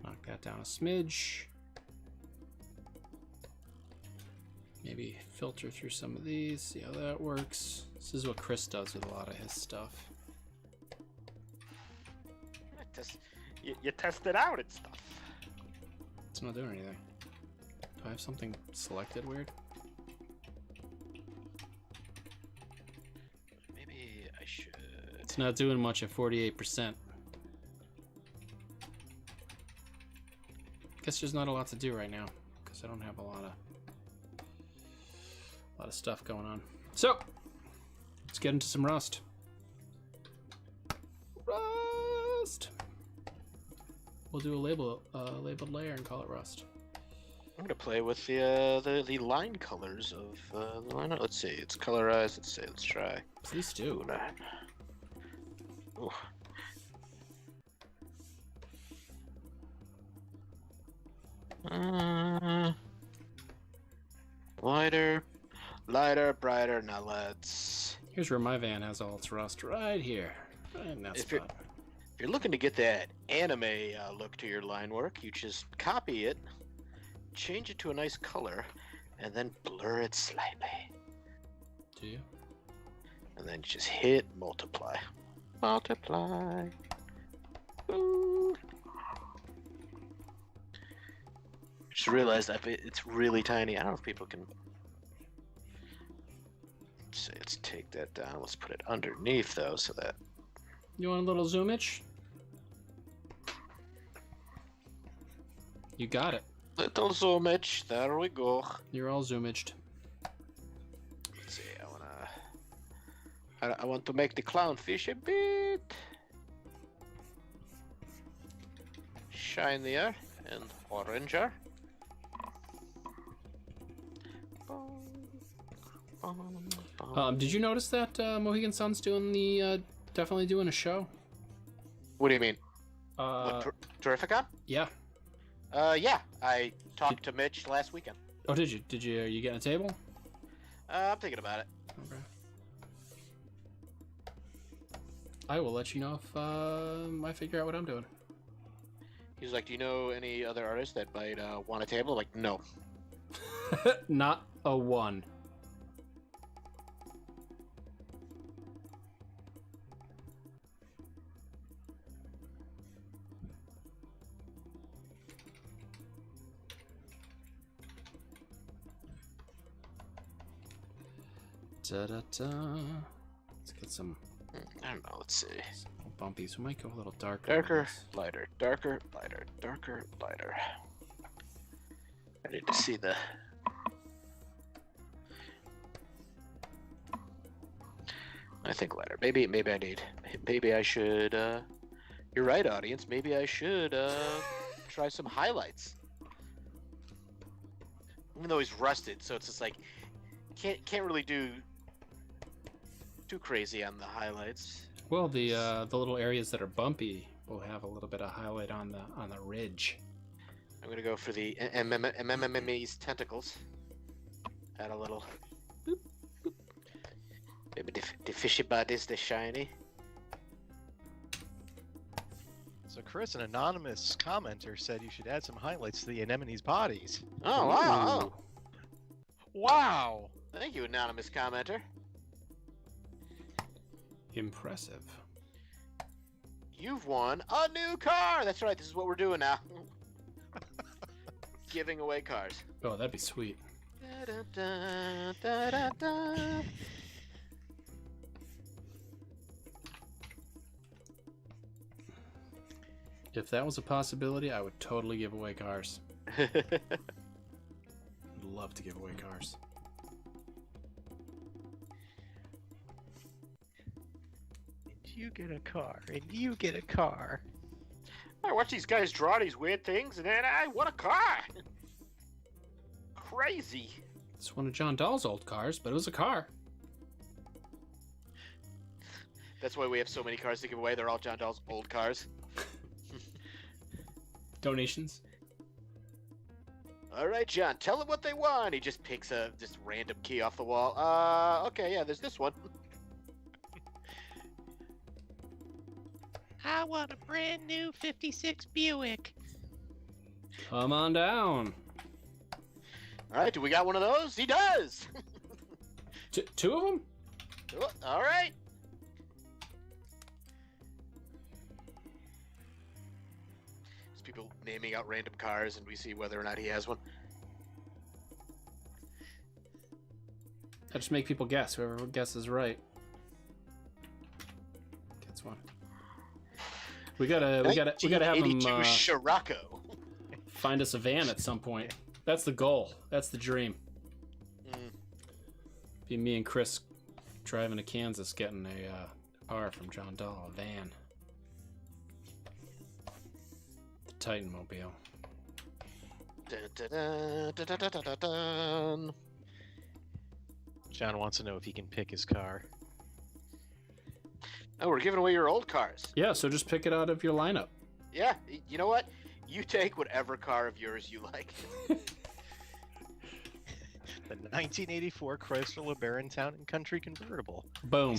Knock that down a smidge. Maybe filter through some of these, see how that works. This is what Chris does with a lot of his stuff. You test it out and stuff. It's not doing anything. Do I have something selected weird? Maybe I should. It's not doing much at 48%. Guess there's not a lot to do right now, because I don't have a lot of stuff going on. So, let's get into some rust. Rust! We'll do a labeled layer and call it rust. I'm gonna play with the line colors of the line. Let's see, it's colorized. Let's try. Please do. Ooh. Lighter, brighter. Now let's. Here's where my van has all its rust, right here. Right in that If spot. If you're looking to get that anime look to your line work, you just copy it, change it to a nice color, and then blur it slightly. Do you? And then just hit multiply. Multiply. Ooh. Just realized that it's really tiny. I don't know if people can. Let's take that down. Let's put it underneath though, so that. You want a little zoomage? You got it. Little zoomage. There we go. You're all zoomaged. Let's see. I want to make the clownfish a bit shinier and oranger. Did you notice that Mohegan Sun's doing definitely doing a show? What do you mean? Terrificon? Yeah. Yeah. I talked to Mitch last weekend. Oh, did you? Are you getting a table? I'm thinking about it. Okay. I will let you know if I figure out what I'm doing. He's like, do you know any other artists that might want a table? I'm like, no. Not a one. Da-da-da. Let's get some I don't know. Let's see. bumpies. We might go a little darker. Darker, lighter, darker, lighter, darker, lighter. I need to see the. I think lighter. Maybe I need. Maybe I should. You're right, audience. Maybe I should try some highlights. Even though he's rusted, so it's just like can't really do too crazy on the highlights. Well, the little areas that are bumpy will have a little bit of highlight on the ridge. I'm gonna go for the MMME's tentacles. Add a little Maybe the fishy bodies, the shiny. So Chris, an anonymous commenter said you should add some highlights to the anemone's bodies. Oh, wow. Oh. Wow! Thank you, anonymous commenter. Impressive. You've won a new car! That's right, this is what we're doing now. Giving away cars. Oh, that'd be sweet. Da-da-da-da-da-da. If that was a possibility, I would totally give away cars. I'd love to give away cars. And you get a car, and you get a car. I watch these guys draw these weird things, and then I want a car. Crazy. It's one of John Dahl's old cars, but it was a car. That's why we have so many cars to give away. They're all John Dahl's old cars. Donations. All right, John, tell them what they want. He just picks a just random key off the wall. Okay, yeah, there's this one. I want a brand new 56 Buick. Come on down. All right, do we got one of those? He does. Two of them? Oh, all right. There's people naming out random cars, and we see whether or not he has one. I just make people guess. Whoever guesses right gets one. We gotta have them 1982 Scirocco. find us a van at some point. That's the goal. That's the dream. Be me and Chris driving to Kansas, getting a car from John Dahl, a van. The Titan Mobile. Dun, dun, dun, dun, dun, dun, dun, dun. John wants to know if he can pick his car. Oh, we're giving away your old cars. Yeah, so just pick it out of your lineup. Yeah, you know what? You take whatever car of yours you like. The 1984 Chrysler LeBaron Town and Country convertible. Boom.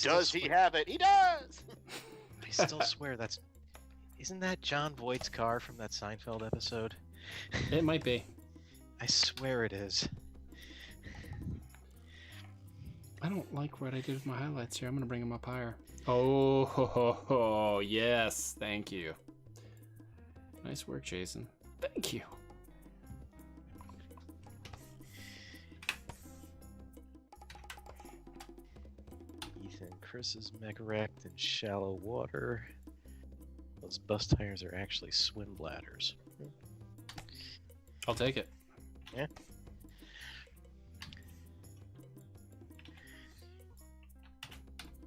Does he have it? He does! I still swear isn't that John Voight's car from that Seinfeld episode? It might be. I swear it is. I don't like what I did with my highlights here. I'm gonna bring them up higher. Oh, ho, ho, ho. Yes, thank you. Nice work, Jason. Thank you. Ethan, Chris's mega wrecked in shallow water. Those bus tires are actually swim bladders. I'll take it. Yeah.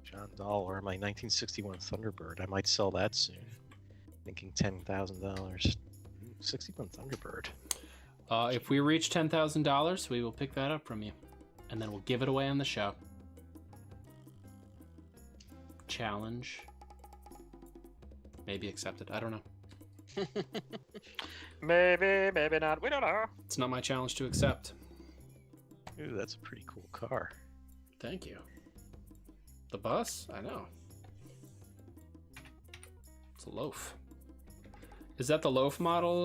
John Dahl or my 1961 Thunderbird. I might sell that soon. Thinking $10,000. 61 Thunderbird. If we reach $10,000, we will pick that up from you, and then we'll give it away on the show. Challenge. Maybe accepted. I don't know. Maybe, maybe not. We don't know. It's not my challenge to accept. Ooh, that's a pretty cool car. Thank you. The bus? I know. It's a loaf. Is that the loaf model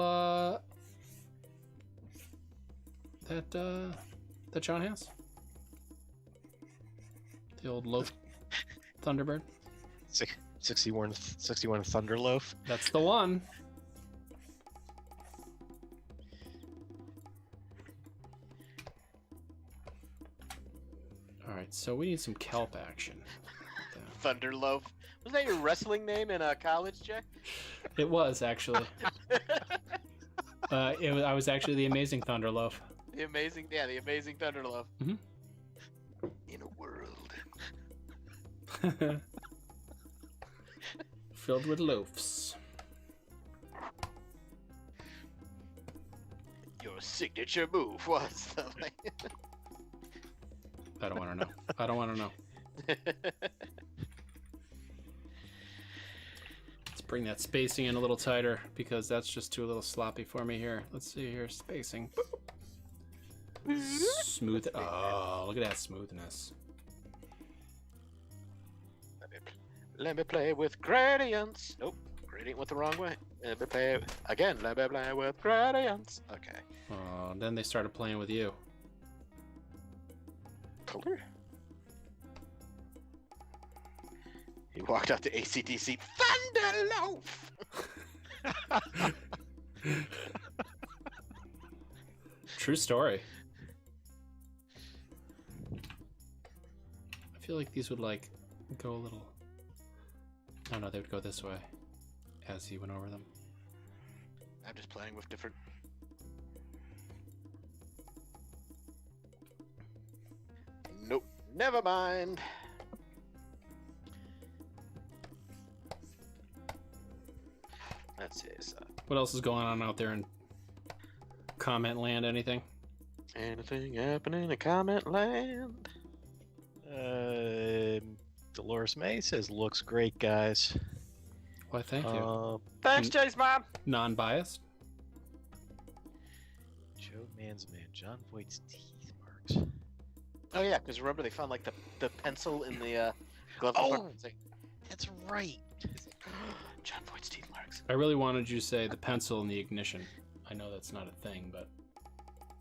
that John has? The old loaf Thunderbird? 61 Thunderloaf. That's the one. Alright, so we need some kelp action. Thunderloaf. Was that your wrestling name in college, Jack? It was, actually. I was actually the Amazing Thunderloaf. The amazing Thunderloaf. Mm-hmm. In a world filled with loaves. Your signature move was the I don't want to know. I don't want to know. Let's bring that spacing in a little tighter because that's just too a little sloppy for me here. Let's see here, spacing. Smooth. Oh, look at that smoothness. Let me play with gradients. Nope, gradient went the wrong way. Let me play again. Let me play with gradients. Okay. Then they started playing with you. Color. He walked out to ACDC. Thunderloaf. True story. I feel like these would like go a little. Oh no, they would go this way as he went over them. I'm just playing with different. Nope. Never mind. Let's see. So, What else is going on out there in comment land? Anything? anything happening in comment land? Dolores May says, looks great, guys. Why, thank you. Thanks, Jay's mom. Non-biased. Joe Mansman, John Voight's teeth marks. Oh yeah, because remember they found like the pencil in the glove Oh! compartment. It's like, That's right. John Voight's teeth marks. I really wanted you to say the pencil in the ignition. I know that's not a thing, but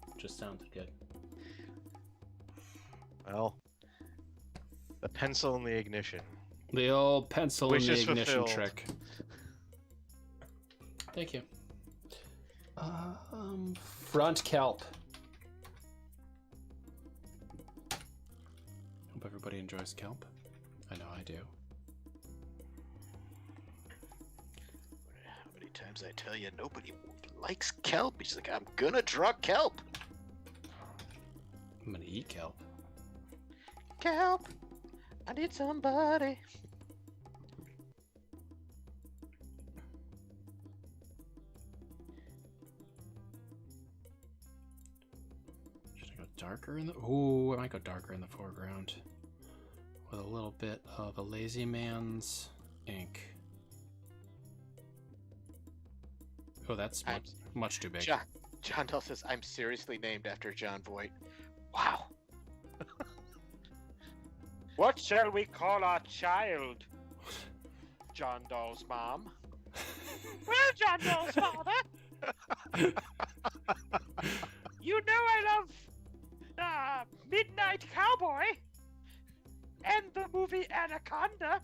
it just sounded good. Well, the pencil in the ignition. The old pencil in Wishes the ignition fulfilled. trick. Thank you. Front kelp. Hope everybody enjoys kelp. I know I do. How many times I tell you nobody likes kelp? He's like, I'm gonna draw kelp. I'm gonna eat kelp. Kelp. I need somebody. Should I go darker in the... Ooh, I might go darker in the foreground. With a little bit of a lazy man's ink. Oh, that's I'm- much too big. John Doll says, I'm seriously named after John Voight. Wow. What shall we call our child? John Doll's mom. Well, John Doll's father. You know I love Midnight Cowboy and the movie Anaconda.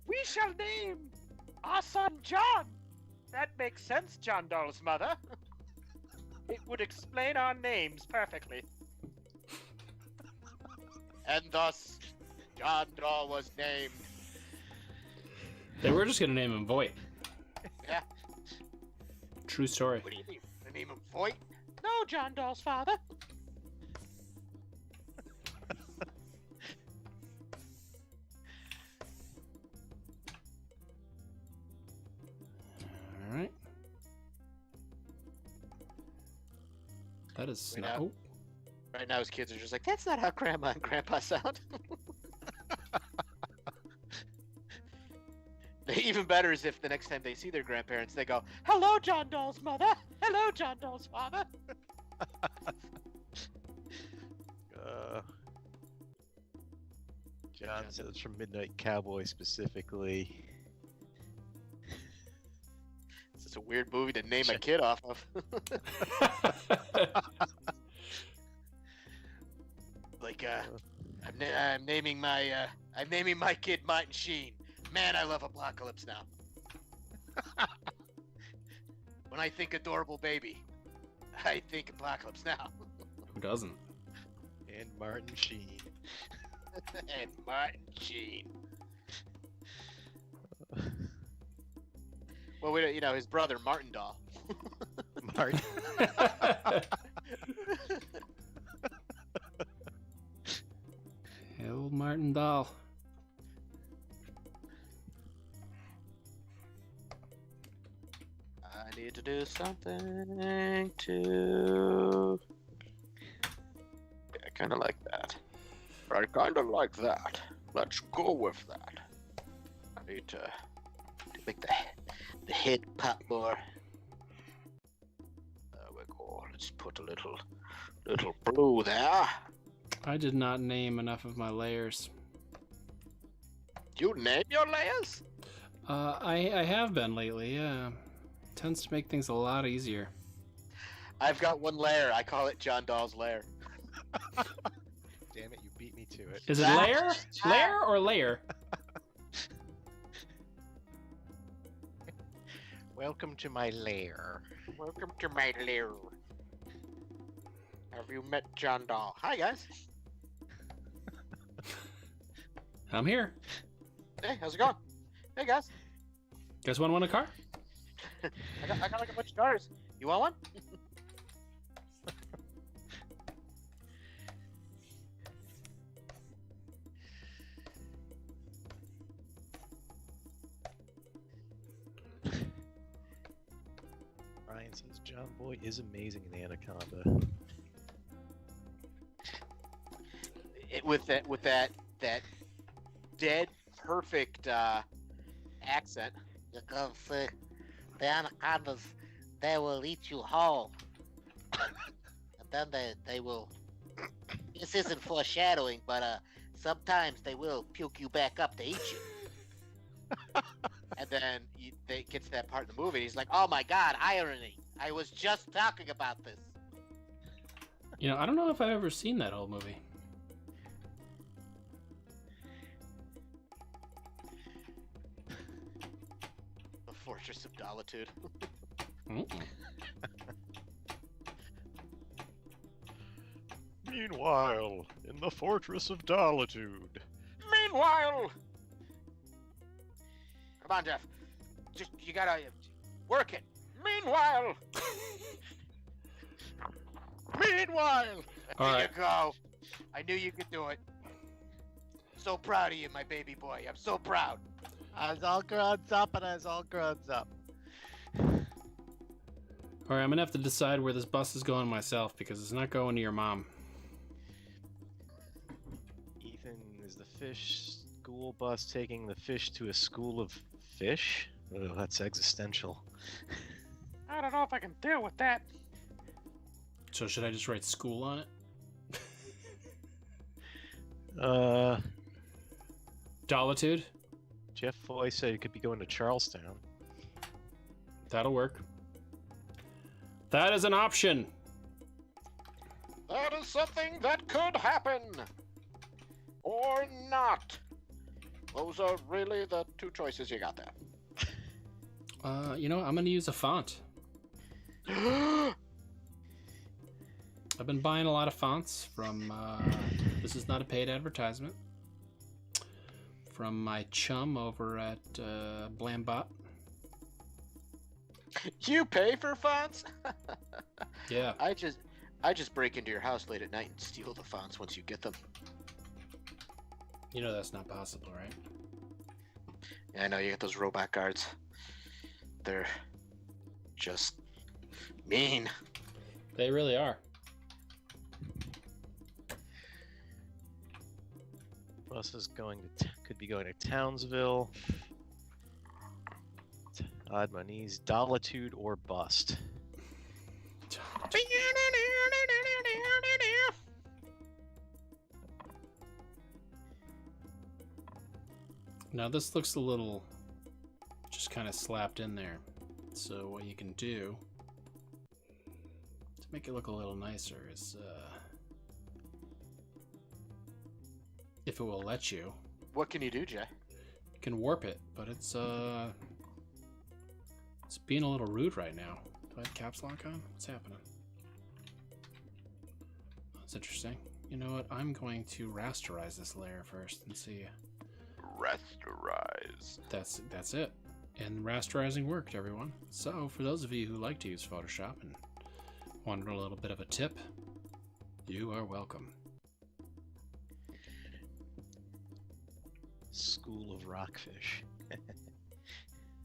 We shall name our son John. That makes sense, John Doll's mother. It would explain our names perfectly. And thus, John Doll was named. They were just gonna name him Voight. Yeah. True story. What do you mean? They name him Voight? No, John Doll's father. Alright. That is We not... know. Right now, his kids are just like, that's not how Grandma and Grandpa sound. Even better is if the next time they see their grandparents, they go, hello, John Doll's mother. Hello, John Doll's father. John says from Midnight Cowboy specifically. It's just a weird movie to name a kid off of. Like, I'm naming my kid Martin Sheen. Man, I love Apocalypse Now. When I think adorable baby, I think Apocalypse Now. Who doesn't? And Martin Sheen. And Martin Sheen. Well, we don't, his brother Martin Doll. Martin. Old Martin Doll. I need to do something to. Yeah, I kind of like that. I kind of like that. Let's go with that. I need to make the head pop more. There we go. Let's put a little blue there. I did not name enough of my layers. You name your layers? I have been lately. Yeah, tends to make things a lot easier. I've got one lair. I call it John Doll's lair. Damn it, you beat me to it. Is it lair or layer? Welcome to my lair. Welcome to my lair. Have you met John Doll? Hi, guys. I'm here. Hey, how's it going? Hey, guys. Guys want a car? I got like a bunch of cars. You want one? Ryan says John Boy is amazing in Anaconda. With that dead perfect accent. Because the anacondas, they will eat you whole. And then they will... This isn't foreshadowing, but sometimes they will puke you back up to eat you. And then they get to that part in the movie. He's like, "Oh my God, irony! I was just talking about this." You know, I don't know if I've ever seen that whole movie. The Fortress of Dolitude. Mm-mm. Meanwhile, in the Fortress of Dolitude. Meanwhile, come on, Jeff. Just you gotta work it. Meanwhile. Meanwhile. All There right. you go. I knew you could do it. So proud of you, my baby boy. I'm so proud. I was all grown up and I was all grown up. All right, I'm gonna have to decide where this bus is going myself because it's not going to your mom. Ethan, is the fish school bus taking the fish to a school of fish? Oh, that's existential. I don't know if I can deal with that. So should I just write school on it? Dolitude? Jeff Foy said it could be going to Charlestown. That'll work. That is an option. That is something that could happen. Or not. Those are really the two choices you got there. You know, I'm gonna use a font. I've been buying a lot of fonts from, this is not a paid advertisement, from my chum over at Blambot. You pay for fonts? Yeah. I just break into your house late at night and steal the fonts once you get them. You know that's not possible, right? Yeah, I know, you get those robot guards. They're just mean. They really are. Bus is going to could be going to Townsville. Odd Money's Dolitude or Bust. Now this looks a little just kind of slapped in there. So what you can do to make it look a little nicer is if it will let you. What can you do, Jay? You can warp it, but it's being a little rude right now. Do I have caps lock on? What's happening? That's interesting. You know what? I'm going to rasterize this layer first and see. Rasterize. That's it. And rasterizing worked, everyone. So for those of you who like to use Photoshop and wanted a little bit of a tip, you are welcome. School of Rockfish.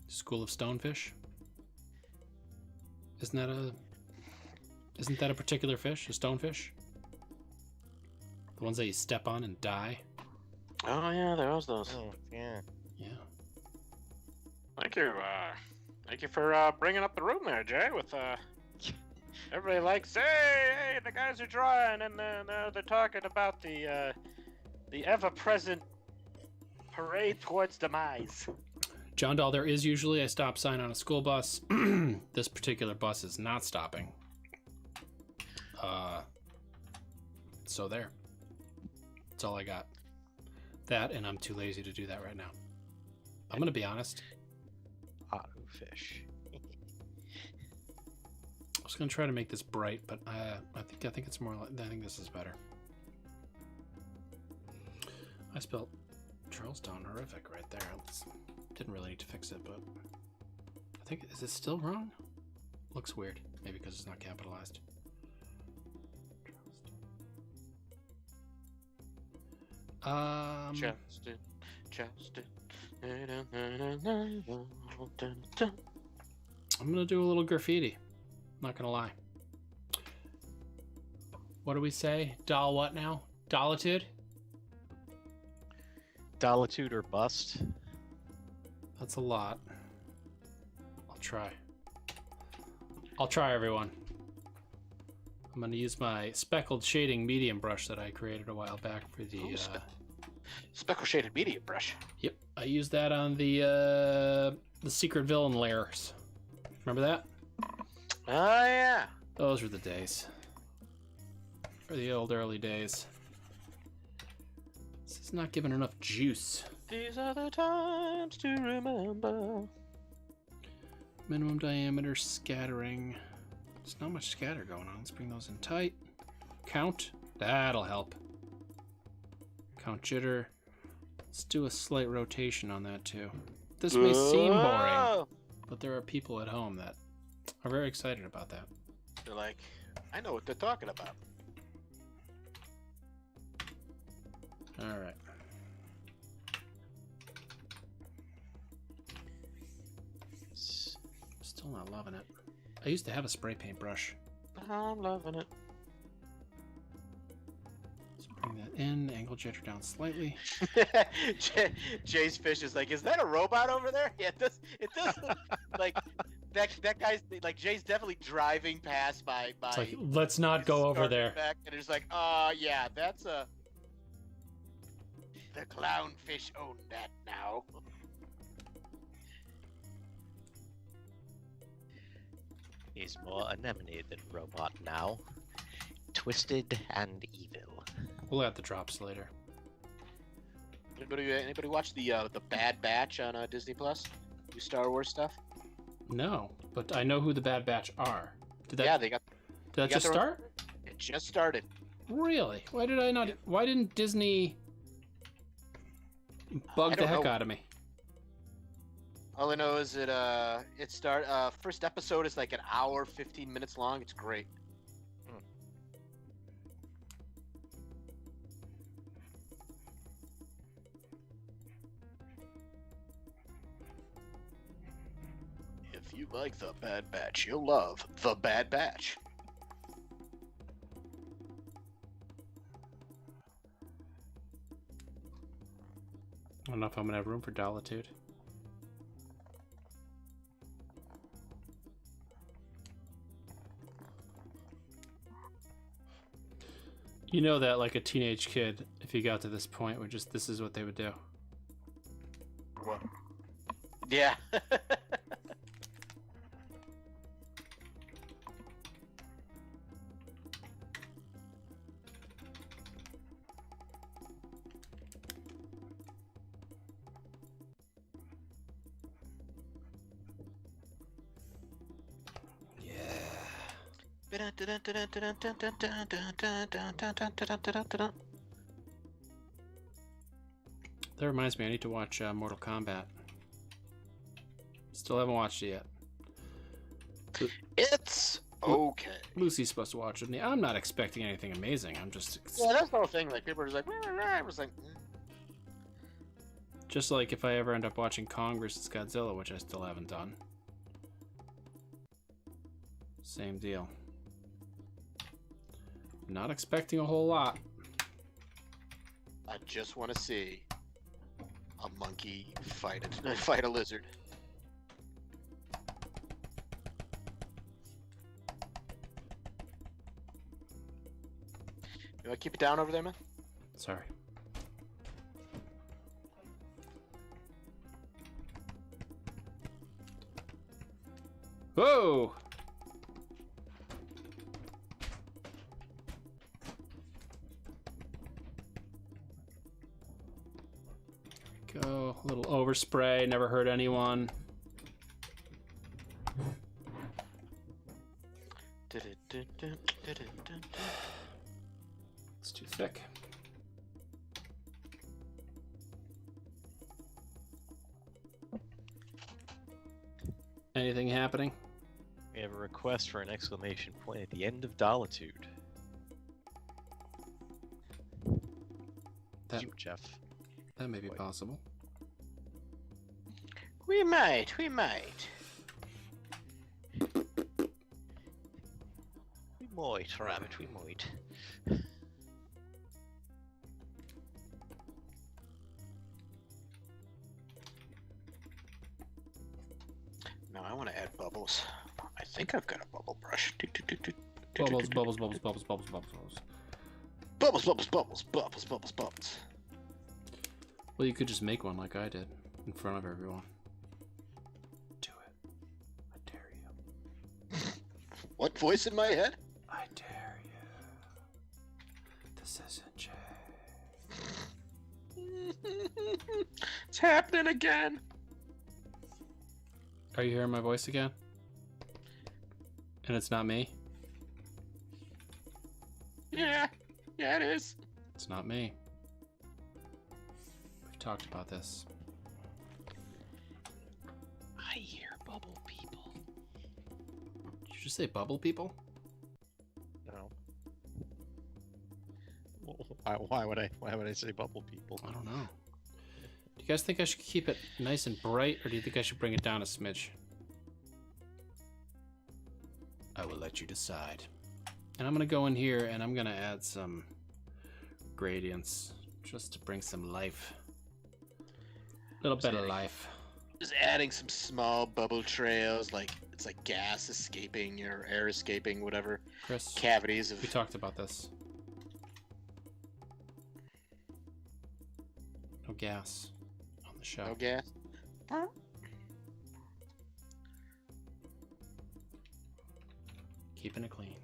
School of Stonefish? Isn't that a particular fish? A stonefish? The ones that you step on and die? Oh yeah, there was those. Oh, yeah. Yeah. Thank you. Thank you for bringing up the room there, Jay. With everybody likes, hey, the guys are drawing, and then they're talking about the ever-present parade towards demise. John Doll, there is usually a stop sign on a school bus. This particular bus is not stopping. So there. That's all I got. That, and I'm too lazy to do that right now. I'm gonna be honest. Auto fish. I was gonna try to make this bright, but I think it's more like, I think this is better. I spelled Charlestown horrific right there. Didn't really need to fix it, but I think, is it still wrong? Looks weird. Maybe because it's not capitalized. Justin. I'm gonna do a little graffiti. Not gonna lie. What do we say? Doll what now? Dollitude? Dolitude or bust. That's a lot. I'll try. I'll try, everyone. I'm gonna use my speckled shading medium brush that I created a while back for the Speckle shaded medium brush. Yep, I used that on the secret villain layers. Remember that? Oh yeah. Those were the days. For the old early days. This is not giving enough juice. These are the times to remember. Minimum diameter scattering. There's not much scatter going on. Let's bring those in tight. Count. That'll help. Count jitter. Let's do a slight rotation on that too. This may seem boring, but there are people at home that are very excited about that. They're like, I know what they're talking about. All right. Still not loving it. I used to have a spray paint brush. I'm loving it. Let's bring that in. Angle jitter down slightly. Jay's fish is like, is that a robot over there? Yeah, it does look like that guy's like, Jay's definitely driving past by It's like, let's not go over there. Back, and it's like, yeah, that's a the clownfish own that now. He's more anemone than robot now. Twisted and evil. We'll add the drops later. Anybody watch the Bad Batch on Disney Plus? Do Star Wars stuff? No, but I know who the Bad Batch are. Yeah, they got. Did that just start? It just started. Really? Why did I not? Yeah. Why didn't Disney bug the heck out of me? All I know is that first episode is like an hour, 15 minutes long. It's great. If you like the Bad Batch, you'll love the Bad Batch. I don't know if I'm gonna have room for Dolitude. You know that, like, a teenage kid, if he got to this point, would just, this is what they would do. What? Yeah. That reminds me, I need to watch Mortal Kombat. Still haven't watched it yet. It's okay. Lucy's supposed to watch it. I'm not expecting anything amazing. I'm just... Yeah, that's the whole thing. Like, people are just like, I was like... Just like if I ever end up watching Kong vs. Godzilla, which I still haven't done. Same deal. Not expecting a whole lot. I just want to see a monkey fight a lizard. You want to keep it down over there, man? Sorry. Whoa! Go. A little overspray, never hurt anyone. It's too thick. Anything happening? We have a request for an exclamation point at the end of Dolitude. That, You, Jeff. that may be possible. We might, we might. We might, Rabbit, we might. No, I want to add bubbles. I think I've got a bubble brush. Bubbles, bubbles, bubbles, bubbles, bubbles, bubbles, bubbles. Bubbles, bubbles, bubbles, bubbles, bubbles, bubbles. Well, you could just make one like I did in front of everyone. Do it. I dare you. What voice in my head? I dare you. This isn't Jay. It's happening again. Are you hearing my voice again? And it's not me? Yeah, it is. It's not me. We've talked about this. I hear bubble people. Did you just say bubble people? No. Why would I say bubble people? I don't know. Do you guys think I should keep it nice and bright, or do you think I should bring it down a smidge? I will let you decide. And I'm gonna go in here and I'm gonna add some gradients just to bring some life. A little bit of life. Just adding some small bubble trails, like it's like gas escaping or air escaping, whatever. Chris, Cavities of. we talked about this. No gas on the show. No gas. Keeping it clean.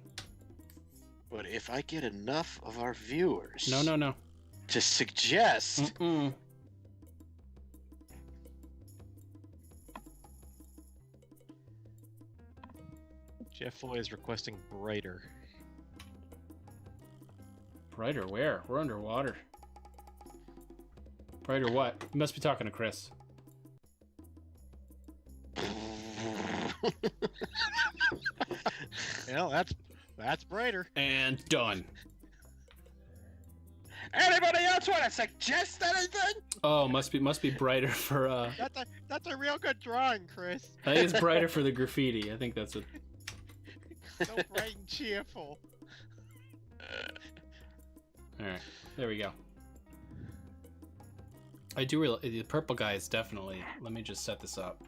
But if I get enough of our viewers, No. to suggest. Mm-mm. Jeff Foy is requesting brighter. Brighter where? We're underwater. Brighter what? You must be talking to Chris. Yeah, that's brighter. And done. Anybody else want to suggest anything? Oh, must be brighter for That's a real good drawing, Chris. I think it's brighter for the graffiti. I think that's what. So bright and cheerful. Alright, there we go. I do realize the purple guy is definitely. Let me just set this up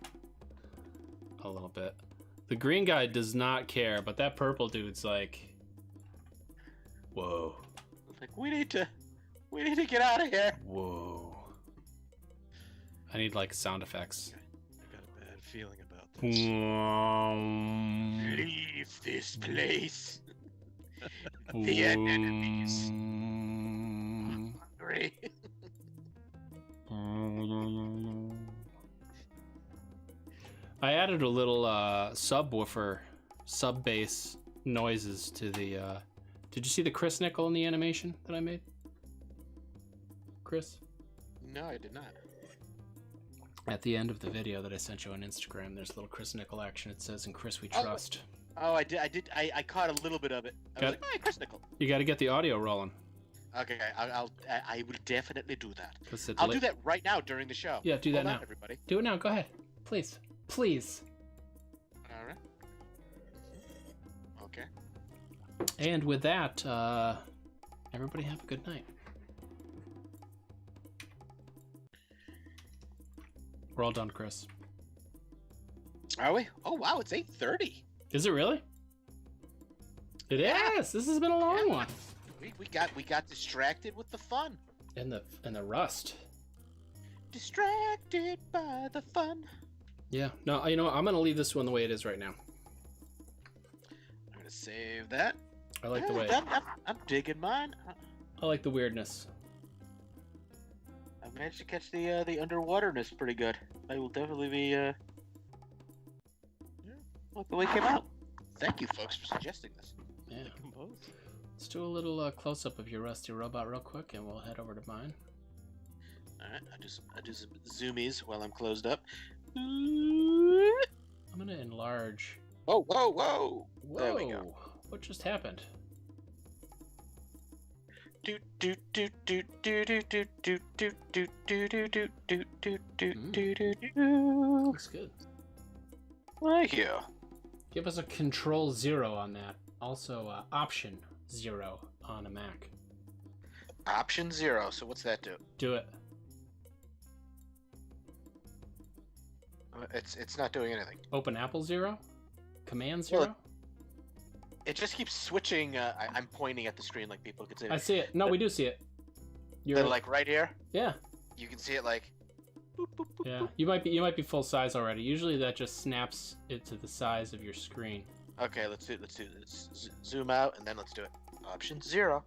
a little bit. The green guy does not care, but that purple dude's like, whoa, Like we need to get out of here. whoa. I need like sound effects. I got a bad feeling about this. Leave this place. The enemies hungry. I added a little subwoofer, sub bass noises to the. Did you see the Chris nickel in the animation that I made? Chris? No, I did not. At the end of the video that I sent you on Instagram, there's a little Chris nickel action. It says, "In Chris we Oh. trust." Oh, I did. I caught a little bit of it. I was Got- like, oh, Chris Nickel. You got to get the audio rolling. Okay, I will definitely do that. 'Cause it I'll li- do that right now during the show. Yeah, do that Hold on, now. everybody. Do it now. Go ahead, please, please. All right. Okay. And with that, everybody have a good night. We're all done, Chris. Are we? Oh wow, it's 8:30. Is it really? It is. This has been a long one. We got distracted with the fun. And the rust. Distracted by the fun. Yeah. No, you know what? I'm gonna leave this one the way it is right now. Save that. I like the way. I'm digging mine. I like the weirdness. I managed to catch the underwaterness pretty good. I will definitely be like the way it came out. Thank you, folks, for suggesting this. Yeah. Let's do a little close-up of your rusty robot real quick, and we'll head over to mine. All right, I do some zoomies while I'm closed up. I'm gonna enlarge. Whoa! There we go. What just happened? Looks good. Thank you. Give us a Control 0 on that. Also, Option 0 on a Mac. Option 0. So what's that do? Do it. It's not doing anything. Open Apple 0? Command 0? Well, it just keeps switching. I'm pointing at the screen like people can see it. I see it. No, we do see it. They're like right here. Yeah. You can see it like. Boop, boop, boop, Yeah. boop. You might be full size already. Usually that just snaps it to the size of your screen. Okay, let's do it. Let's zoom out and then let's do it. Option 0.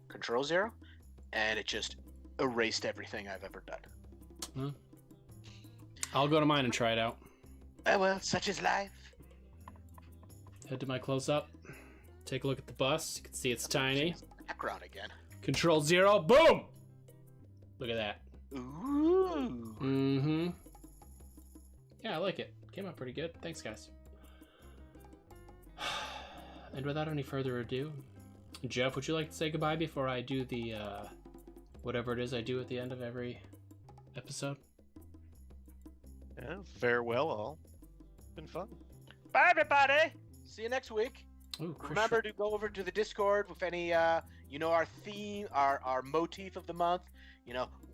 Control 0, and it just erased everything I've ever done. Huh? I'll go to mine and try it out. Oh well, such is life. Head to my close-up. Take a look at the bus. You can see it's tiny. Background again. Control 0. Boom! Look at that. Ooh. Mm-hmm. Yeah, I like it. Came out pretty good. Thanks, guys. And without any further ado, Jeff, would you like to say goodbye before I do the, whatever it is I do at the end of every episode? Yeah, farewell all. Been fun. Bye, everybody. See you next week. Ooh, Chris, Remember to go over to the Discord with any, our theme, our motif of the month,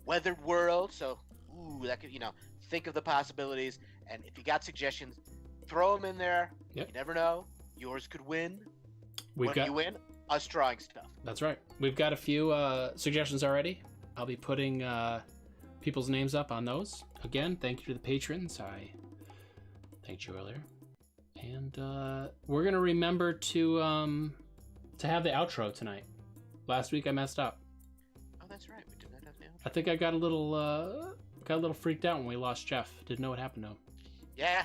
weathered world. So, that could, think of the possibilities. And if you got suggestions, throw them in there. Yep. You never know. Yours could win. We've When got. you win, us drawing stuff. That's right. We've got a few suggestions already. I'll be putting people's names up on those. Again, thank you to the patrons. I thanked you earlier. And we're going to remember to have the outro tonight. Last week I messed up. Oh, that's right. We did not have the outro. I think I got a little freaked out when we lost Jeff. Didn't know what happened to him. Yeah,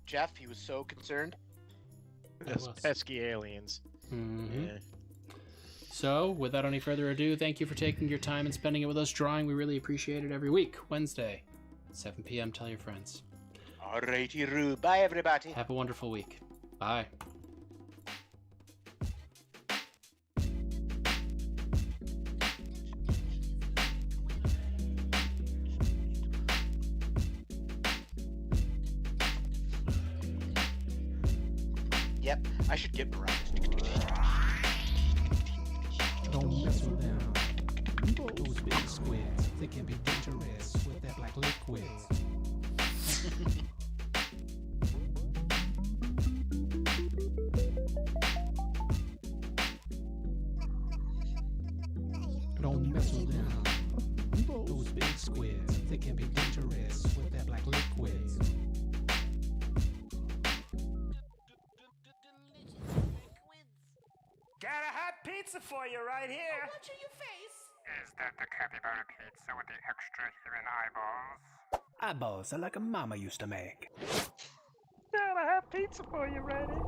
Jeff, he was so concerned. Those pesky aliens. Mm-hmm. Yeah. So, without any further ado, thank you for taking your time and spending it with us drawing. We really appreciate it every week. Wednesday, 7 p.m. Tell your friends. Alrighty, Roo. Bye, everybody. Have a wonderful week. Bye. Yep, I should get around. Don't mess with them. Those big squids, they can be dangerous with that black liquid. Don't mess with them. Those big squids, they can be dangerous with that black liquid. Got a hot pizza for you right here. Watch your face. Is that the capybara pizza with the extra human eyeballs? Eyeballs are like a mama used to make. Got a hot pizza for you right here.